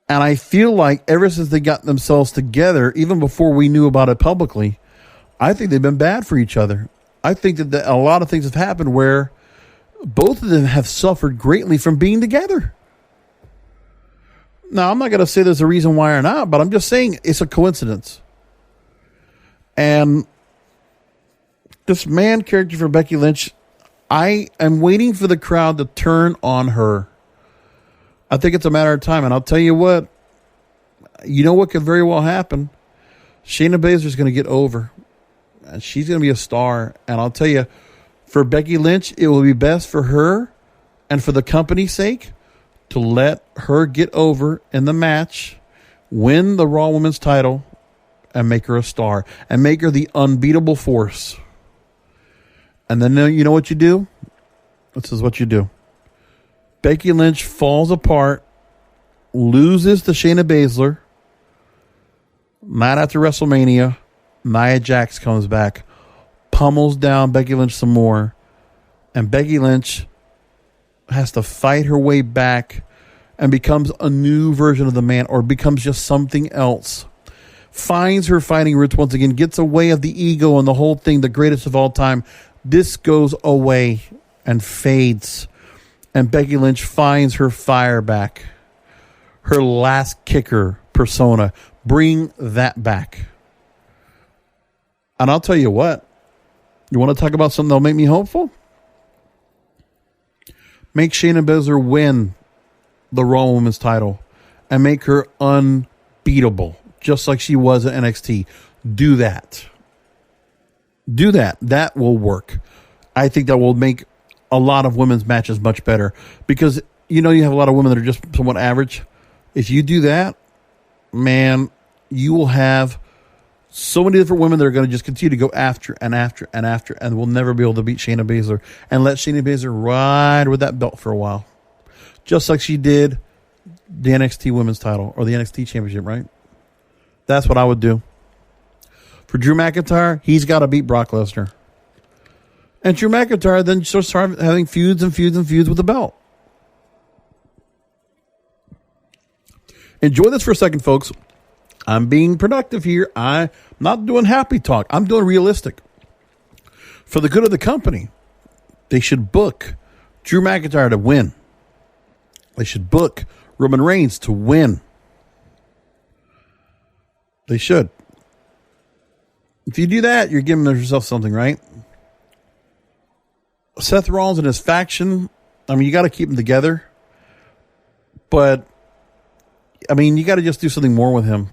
And I feel like ever since they got themselves together, even before we knew about it publicly, I think they've been bad for each other. I think that a lot of things have happened where both of them have suffered greatly from being together. Now, I'm not going to say there's a reason why or not, but I'm just saying it's a coincidence. And this man character for Becky Lynch, I am waiting for the crowd to turn on her. I think it's a matter of time. And I'll tell you what, could very well happen. Shayna Baszler is going to get over. And she's going to be a star. And I'll tell you, for Becky Lynch, it will be best for her and for the company's sake to let her get over in the match, win the Raw Women's title, and make her a star. And make her the unbeatable force. And then you know what you do? This is what you do. Becky Lynch falls apart, loses to Shayna Baszler. Night after WrestleMania, Nia Jax comes back, pummels down Becky Lynch some more, and Becky Lynch has to fight her way back and becomes a new version of the man, or becomes just something else. Finds her fighting roots once again, gets away of the ego and the whole thing, the greatest of all time. This goes away and fades. And Becky Lynch finds her fire back. Her last kicker persona. Bring that back. And I'll tell you what. You want to talk about something that'll make me hopeful? Make Shayna Baszler win the Raw Women's title. And make her unbeatable. Just like she was at NXT. Do that. Do that. That will work. I think that will make a lot of women's matches much better. Because, you have a lot of women that are just somewhat average. If you do that, man, you will have so many different women that are going to just continue to go after and after and after, and will never be able to beat Shayna Baszler. And let Shayna Baszler ride with that belt for a while. Just like she did the NXT Women's title or the NXT Championship, right? That's what I would do. For Drew McIntyre, he's got to beat Brock Lesnar. And Drew McIntyre then starts having feuds and feuds and feuds with the belt. Enjoy this for a second, folks. I'm being productive here. I'm not doing happy talk. I'm doing realistic. For the good of the company, they should book Drew McIntyre to win. They should book Roman Reigns to win. They should. If you do that, you're giving yourself something, right? Seth Rollins and his faction, I mean, you got to keep them together. But, I mean, you got to just do something more with him.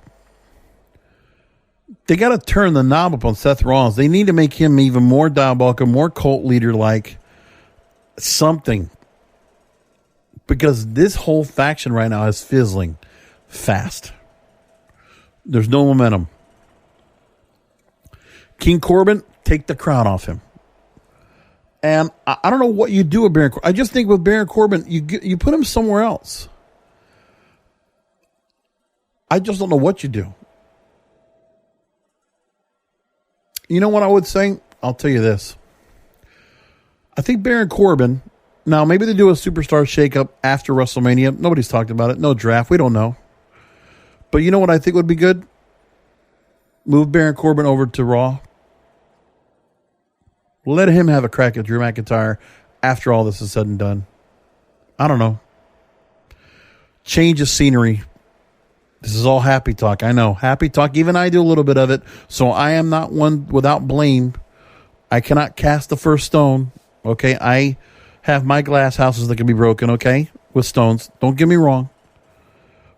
They got to turn the knob up on Seth Rollins. They need to make him even more diabolical, more cult leader-like something. Because this whole faction right now is fizzling fast. There's no momentum. King Corbin, take the crown off him. And I don't know what you do with Baron Corbin. I just think with Baron Corbin, you put him somewhere else. I just don't know what you do. You know what I would say? I'll tell you this. I think Baron Corbin, now maybe they do a superstar shakeup after WrestleMania. Nobody's talked about it. No draft. We don't know. But you know what I think would be good? Move Baron Corbin over to Raw. Let him have a crack at Drew McIntyre after all this is said and done. I don't know. Change of scenery. This is all happy talk. I know. Happy talk. Even I do a little bit of it. So I am not one without blame. I cannot cast the first stone. Okay? I have my glass houses that can be broken, okay? With stones. Don't get me wrong.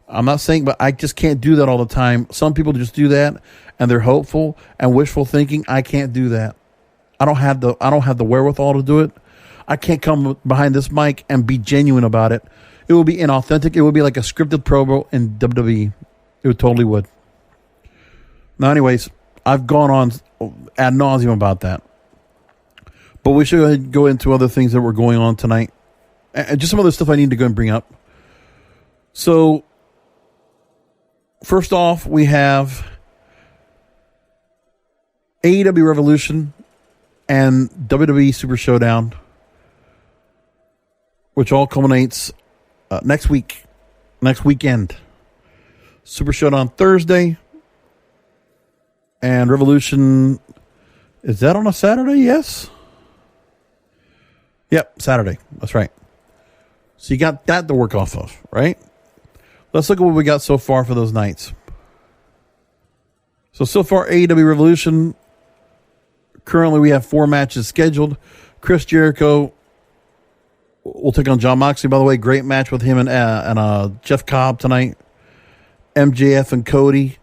I'm not saying, but I just can't do that all the time. Some people just do that, and they're hopeful and wishful thinking. I can't do that. I don't have the wherewithal to do it. I can't come behind this mic and be genuine about it. It will be inauthentic. It would be like a scripted promo in WWE. It totally would. Now, anyways, I've gone on ad nauseum about that. But we should go into other things that were going on tonight. And just some other stuff I need to go and bring up. So, first off, we have AEW Revolution and WWE Super Showdown, which all culminates next weekend. Super Showdown Thursday, and Revolution, is that on a Saturday? Yes. Yep, Saturday. That's right. So you got that to work off of, right? Let's look at what we got so far for those nights. So far, AEW Revolution, currently we have 4 matches scheduled. Chris Jericho will take on Jon Moxley. By the way, great match with him and Jeff Cobb tonight. MJF and Cody,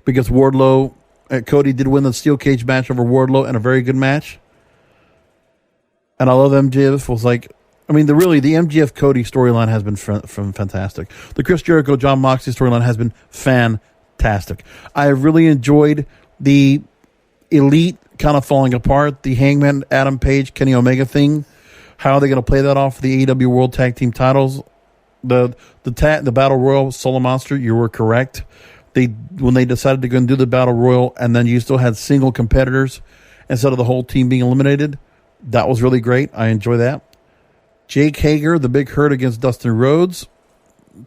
because Wardlow, Cody did win the steel cage match over Wardlow in a very good match. And I love MJF. Was like, I mean, the MJF Cody storyline has been fantastic. The Chris Jericho Jon Moxley storyline has been fantastic. I really enjoyed the Elite kind of falling apart, the Hangman Adam Page Kenny Omega thing. How are they going to play that off the AEW World Tag Team titles? The Battle Royal Solo Monster, you were correct. When they decided to go and do the Battle Royal, and then you still had single competitors instead of the whole team being eliminated, that was really great. I enjoy that. Jake Hager, the Big Hurt against Dustin Rhodes,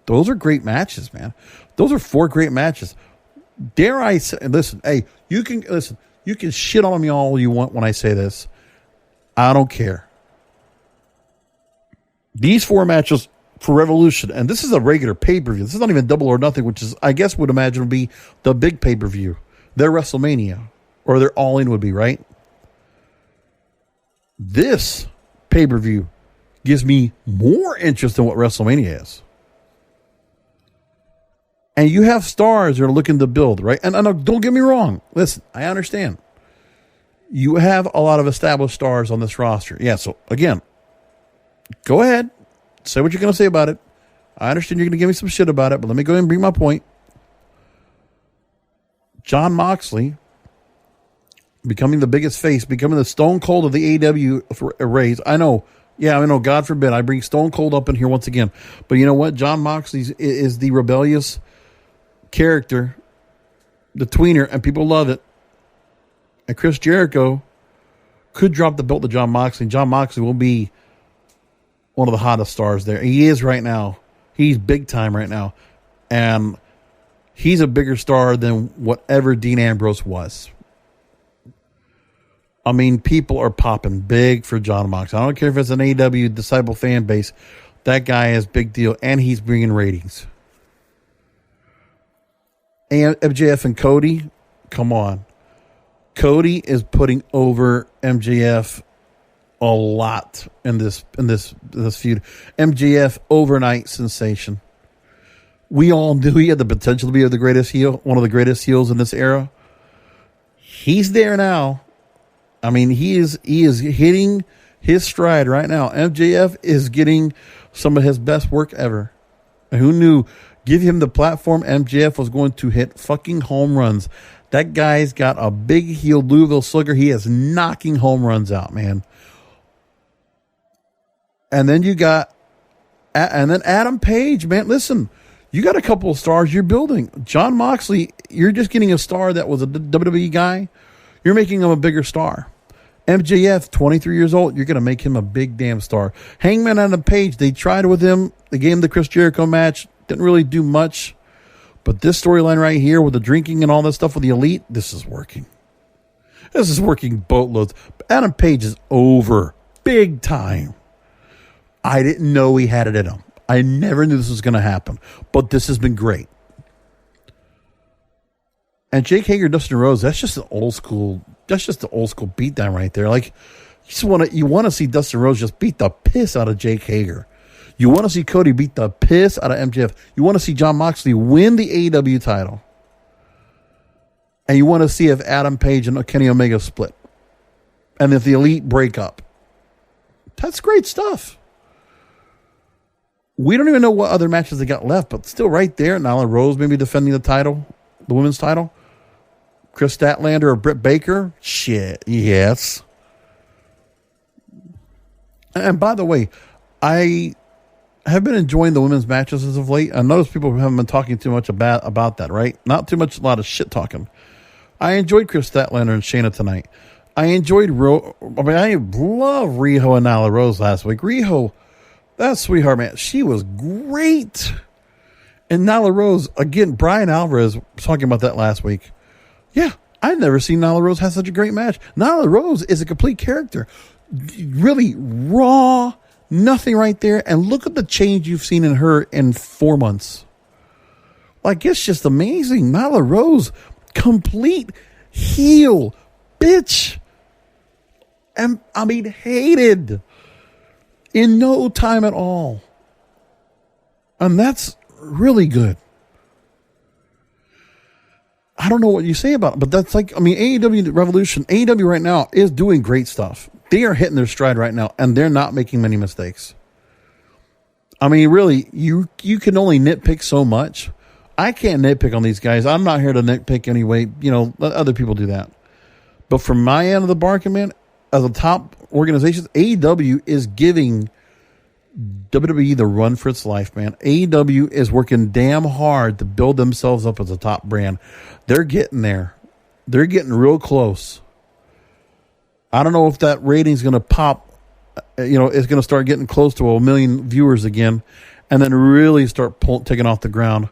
those are great matches, man. Those are 4 great matches. Dare I say, listen, hey, you can shit on me all you want when I say this. I don't care. These 4 matches for Revolution, and this is a regular pay-per-view. This is not even Double or Nothing, which is, I guess, would imagine would be the big pay-per-view. Their WrestleMania, or their All-In would be, right? This pay-per-view gives me more interest in what WrestleMania is. And you have stars that are looking to build, right? And don't get me wrong. Listen, I understand. You have a lot of established stars on this roster. Yeah, so, again, go ahead. Say what you're going to say about it. I understand you're going to give me some shit about it, but let me go ahead and bring my point. Jon Moxley becoming the biggest face, becoming the Stone Cold of the AEW arrays. I know, God forbid, I bring Stone Cold up in here once again. But you know what? Jon Moxley is the rebellious character, the tweener, and people love it. And Chris Jericho could drop the belt to Jon Moxley. Jon Moxley will be one of the hottest stars there. He is right now. He's big time right now. And he's a bigger star than whatever Dean Ambrose was. I mean, people are popping big for John Mox. I don't care if it's an AEW disciple fan base. That guy is big deal, and he's bringing ratings. And MJF and Cody, come on. Cody is putting over MJF a lot in this feud. MJF, overnight sensation. We all knew he had the potential to be the greatest heel, one of the greatest heels in this era. He's there now. I mean, he is hitting his stride right now. MJF is getting some of his best work ever. And who knew? Give him the platform, MJF was going to hit fucking home runs. That guy's got a big heel Louisville Slugger. He is knocking home runs out, man. And then Adam Page, man. Listen, you got a couple of stars you're building. Jon Moxley, you're just getting a star that was a WWE guy. You're making him a bigger star. MJF, 23 years old, you're going to make him a big damn star. Hangman Adam Page, they tried with him. They gave him the Chris Jericho match. Didn't really do much. But this storyline right here with the drinking and all that stuff with the Elite, this is working. This is working boatloads. Adam Page is over. Big time. I didn't know he had it in him. I never knew this was going to happen. But this has been great. And Jake Hager, Dustin Rhodes, that's just the old school beatdown right there. Like, you want to see Dustin Rhodes just beat the piss out of Jake Hager. You want to see Cody beat the piss out of MJF. You want to see Jon Moxley win the AEW title. And you want to see if Adam Page and Kenny Omega split. And if the Elite break up. That's great stuff. We don't even know what other matches they got left, but still right there. Nyla Rose maybe defending the title, the women's title. Chris Statlander or Britt Baker. Shit, yes. And by the way, I have been enjoying the women's matches as of late. I notice people haven't been talking too much about that, right? Not too much, a lot of shit talking. I enjoyed Chris Statlander and Shayna tonight. I love Riho and Nyla Rose last week. Riho, that sweetheart, man, she was great. And Nyla Rose, again, Brian Alvarez was talking about that last week. Yeah, I've never seen Nyla Rose have such a great match. Nyla Rose is a complete character. Really raw, nothing right there. And look at the change you've seen in her in 4 months. Like, it's just amazing. Nyla Rose, complete heel, bitch. And I mean, hated in no time at all. And that's really good. I don't know what you say about it, but that's like, I mean, AEW Revolution, AEW right now is doing great stuff. They are hitting their stride right now, and they're not making many mistakes. I mean, really, you can only nitpick so much. I can't nitpick on these guys. I'm not here to nitpick anyway. You know, let other people do that. But from my end of the bargain, man, as a top organization, AEW is giving WWE the run for its life, man. AEW is working damn hard to build themselves up as a top brand. They're getting there. They're getting real close. I don't know if that rating's going to pop, it's going to start getting close to 1 million viewers again and then really start taking off the ground.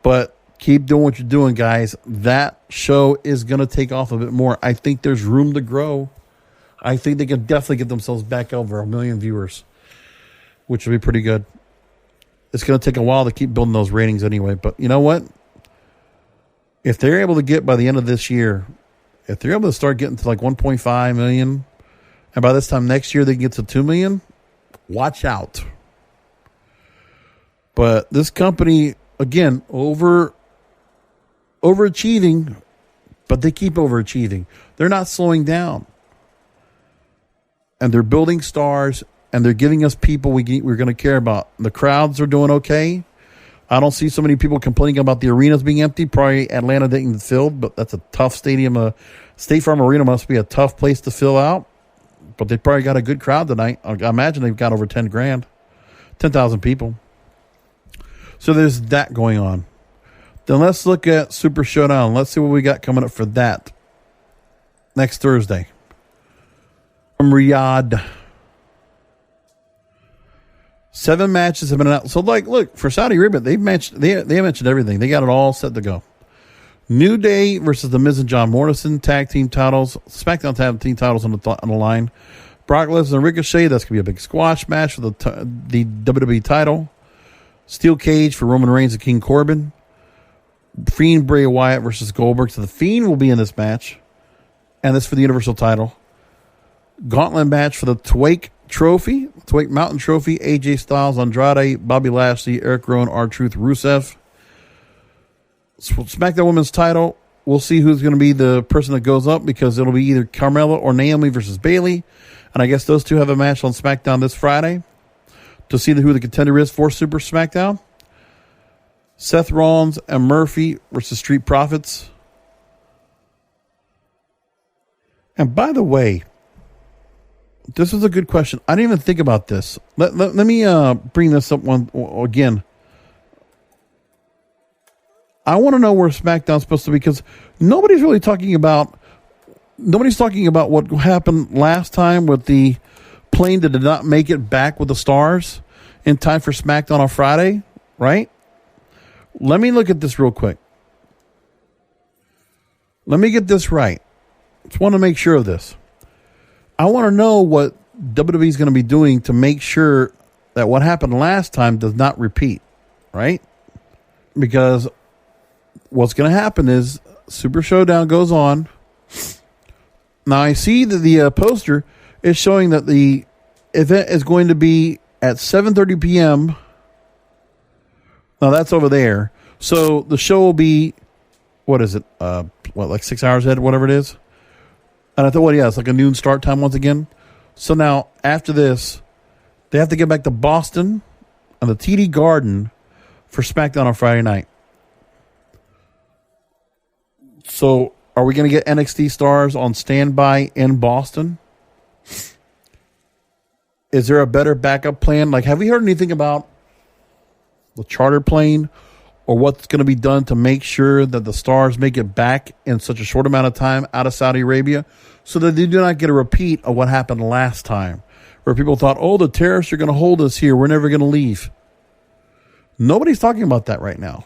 But keep doing what you're doing, guys. That show is going to take off a bit more. I think there's room to grow. I think they can definitely get themselves back over 1 million viewers, which would be pretty good. It's going to take a while to keep building those ratings anyway. But you know what? If they're able to get by the end of this year, if they're able to start getting to like 1.5 million, and by this time next year they can get to 2 million, watch out. But this company, again, overachieving, but they keep overachieving. They're not slowing down. And they're building stars, and they're giving us people we're going to care about. The crowds are doing okay. I don't see so many people complaining about the arenas being empty. Probably Atlanta didn't get filled, but that's a tough stadium. State Farm Arena must be a tough place to fill out. But they probably got a good crowd tonight. I imagine they've got over 10,000 people. So there's that going on. Then let's look at Super Showdown. Let's see what we got coming up for that next Thursday from Riyadh. 7 matches have been announced. So, like, look, for Saudi Arabia, they mentioned everything. They got it all set to go. New Day versus The Miz and John Morrison, tag team titles. SmackDown tag team titles on the line. Brock Lesnar and Ricochet, that's going to be a big squash match for the WWE title. Steel cage for Roman Reigns and King Corbin. Fiend Bray Wyatt versus Goldberg. So the Fiend will be in this match. And this for the Universal title. Gauntlet match for the Twake Trophy. Twake Mountain Trophy. AJ Styles, Andrade, Bobby Lashley, Eric Rowan, R-Truth, Rusev. SmackDown Women's title. We'll see who's going to be the person that goes up, because it'll be either Carmella or Naomi versus Bayley. And I guess those two have a match on SmackDown this Friday to see who the contender is for Super SmackDown. Seth Rollins and Murphy versus Street Profits. And by the way, this was a good question. I didn't even think about this. Let me bring this up one again. I want to know where SmackDown's supposed to be, because nobody's talking about what happened last time with the plane that did not make it back with the stars in time for SmackDown on Friday, right? Let me look at this real quick. Let me get this right. Just want to make sure of this. I want to know what WWE is going to be doing to make sure that what happened last time does not repeat, right? Because what's going to happen is Super Showdown goes on. Now, I see that the poster is showing that the event is going to be at 7:30 p.m. Now, that's over there. So, the show will be, what is it? Like 6 hours ahead, whatever it is? And I thought, it's like a noon start time once again. So, now, after this, they have to get back to Boston and the TD Garden for SmackDown on Friday night. So, are we going to get NXT stars on standby in Boston? Is there a better backup plan? Like, have we heard anything about the charter plane or what's going to be done to make sure that the stars make it back in such a short amount of time out of Saudi Arabia so that they do not get a repeat of what happened last time, where people thought, the terrorists are going to hold us here. We're never going to leave. Nobody's talking about that right now.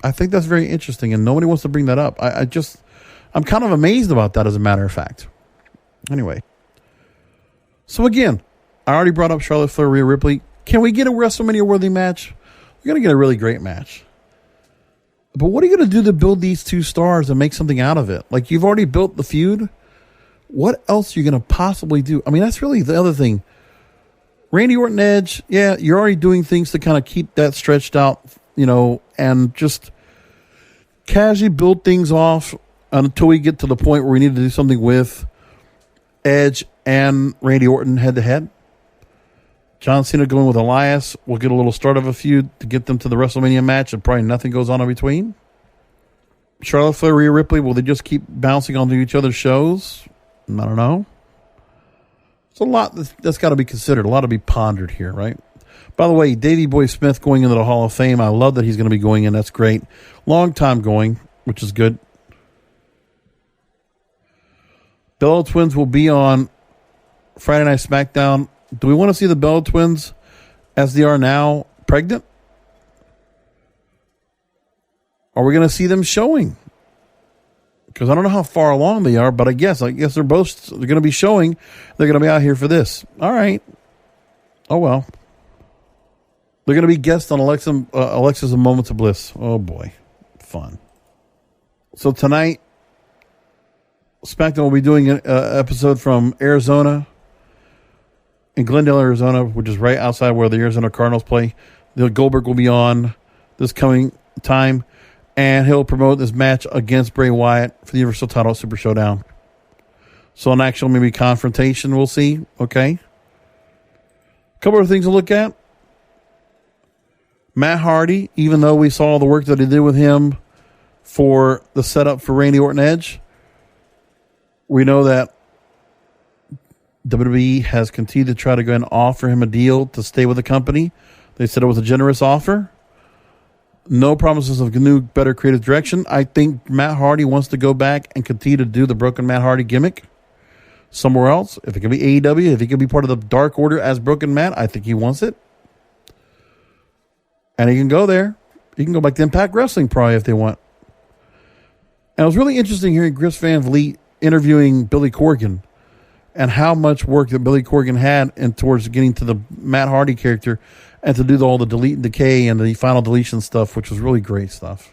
I think that's very interesting, and nobody wants to bring that up. I'm kind of amazed about that, as a matter of fact. Anyway. So again, I already brought up Charlotte Flair, Rhea Ripley. Can we get a WrestleMania-worthy match? We're going to get a really great match. But what are you going to do to build these two stars and make something out of it? Like, you've already built the feud. What else are you going to possibly do? I mean, that's really the other thing. Randy Orton Edge, you're already doing things to kind of keep that stretched out, and just casually build things off until we get to the point where we need to do something with Edge and Randy Orton head-to-head. John Cena going with Elias. We'll get a little start of a feud to get them to the WrestleMania match, and probably nothing goes on in between. Charlotte Flair, Rhea Ripley, will they just keep bouncing onto each other's shows? I don't know. It's a lot that's got to be considered, a lot to be pondered here, right? By the way, Davey Boy Smith going into the Hall of Fame. I love that he's going to be going in. That's great. Long time going, which is good. Bella Twins will be on Friday Night SmackDown. Do we want to see the Bella Twins, as they are now, pregnant? Are we going to see them showing? Because I don't know how far along they are, but I guess they're going to be showing. They're going to be out here for this. All right. Oh, well. They're going to be guests on Alexa's Moments of Bliss. Oh, boy. Fun. So tonight, SmackDown will be doing an episode from Arizona, in Glendale, Arizona, which is right outside where the Arizona Cardinals play. Goldberg will be on this coming time, and he'll promote this match against Bray Wyatt for the Universal title at Super Showdown. So an actual maybe confrontation, we'll see. Okay. A couple of things to look at. Matt Hardy, even though we saw the work that he did with him for the setup for Randy Orton Edge, we know that WWE has continued to try to go and offer him a deal to stay with the company. They said it was a generous offer. No promises of new, better creative direction. I think Matt Hardy wants to go back and continue to do the Broken Matt Hardy gimmick somewhere else. If it can be AEW, if he can be part of the Dark Order as Broken Matt, I think he wants it. And he can go there. He can go back to Impact Wrestling probably if they want. And it was really interesting hearing Chris Van Vliet interviewing Billy Corgan and how much work that Billy Corgan had and towards getting to the Matt Hardy character and to do all the delete and decay and the final deletion stuff, which was really great stuff.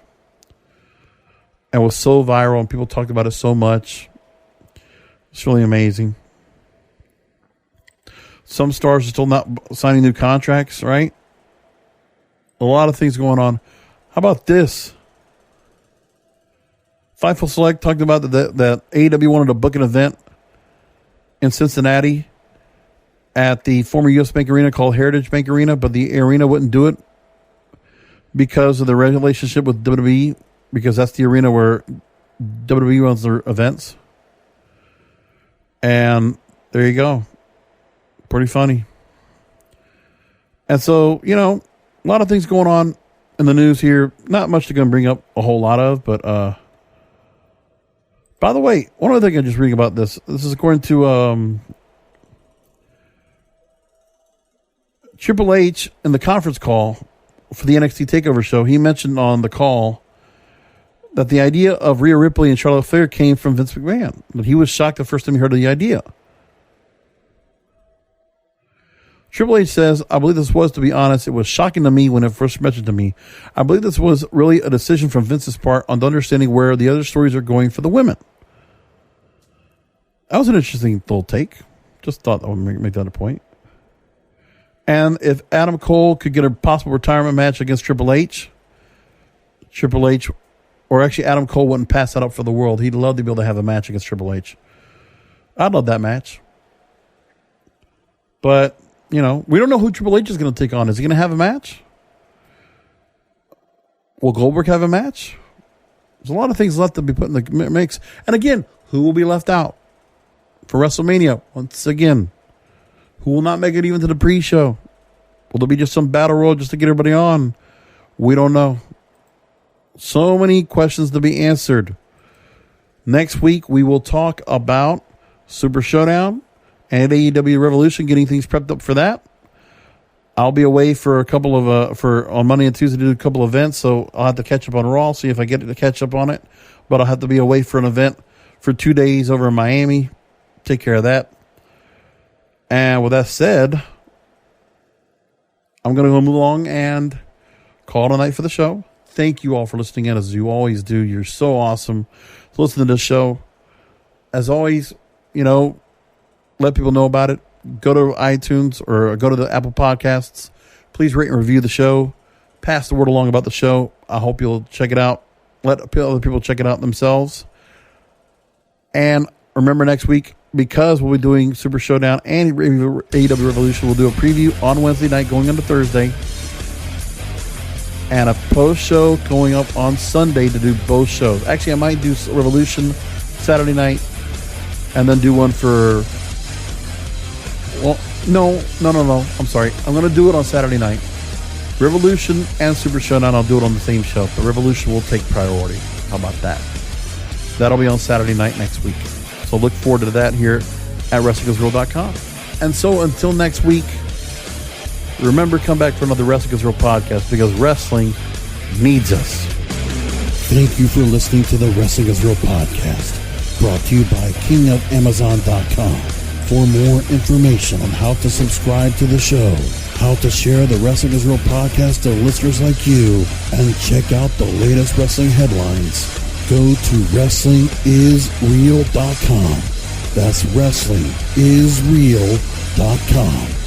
And was so viral and people talked about it so much. It's really amazing. Some stars are still not signing new contracts, right? A lot of things going on. How about this? Fightful Select talked about that AEW wanted to book an event in Cincinnati at the former U.S. Bank Arena called Heritage Bank Arena, but the arena wouldn't do it because of the relationship with WWE, because that's the arena where WWE runs their events. And there you go. Pretty funny. And so, you know, a lot of things going on in the news here. Not much to going to bring up a whole lot of, but by the way, one other thing I'm just reading about this. This is according to Triple H in the conference call for the NXT TakeOver show. He mentioned on the call that the idea of Rhea Ripley and Charlotte Flair came from Vince McMahon. But he was shocked the first time he heard of the idea. Triple H says, I believe this was, to be honest, it was shocking to me when it first mentioned to me. I believe this was really a decision from Vince's part on understanding where the other stories are going for the women. That was an interesting little take. Just thought I would make that a point. And if Adam Cole could get a possible retirement match against Triple H, or actually Adam Cole wouldn't pass that up for the world. He'd love to be able to have a match against Triple H. I'd love that match. But, you know, we don't know who Triple H is going to take on. Is he going to have a match? Will Goldberg have a match? There's a lot of things left to be put in the mix. And again, who will be left out for WrestleMania? Once again, who will not make it even to the pre-show? Will there be just some battle royal just to get everybody on? We don't know. So many questions to be answered. Next week, we will talk about Super Showdown and AEW Revolution, getting things prepped up for that. I'll be away for a couple of on Monday and Tuesday to do a couple of events, so I'll have to catch up on Raw, see if I get to catch up on it. But I'll have to be away for an event for 2 days over in Miami. Take care of that. And with that said, I'm going to go move along and call it a night for the show. Thank you all for listening in, as you always do. You're so awesome to listen to this show. As always, you know, let people know about it. Go to iTunes or go to the Apple Podcasts. Please rate and review the show. Pass the word along about the show. I hope you'll check it out. Let other people check it out themselves. And remember, next week, because we'll be doing Super Showdown and AEW Revolution, we'll do a preview on Wednesday night going into Thursday. And a post-show going up on Sunday to do both shows. Actually, I might do Revolution Saturday night and then do one for... Well, no. I'm sorry. I'm going to do it on Saturday night. Revolution and Super Showdown, I'll do it on the same show. But Revolution will take priority. How about that? That'll be on Saturday night next week. So look forward to that here at WrestlingIsReal.com. And so until next week, remember, come back for another Wrestling Is Real podcast, because wrestling needs us. Thank you for listening to the Wrestling Is Real podcast, brought to you by KingofAmazon.com. For more information on how to subscribe to the show, how to share the Wrestling Is Real podcast to listeners like you, and check out the latest wrestling headlines, go to WrestlingIsReal.com. That's WrestlingIsReal.com.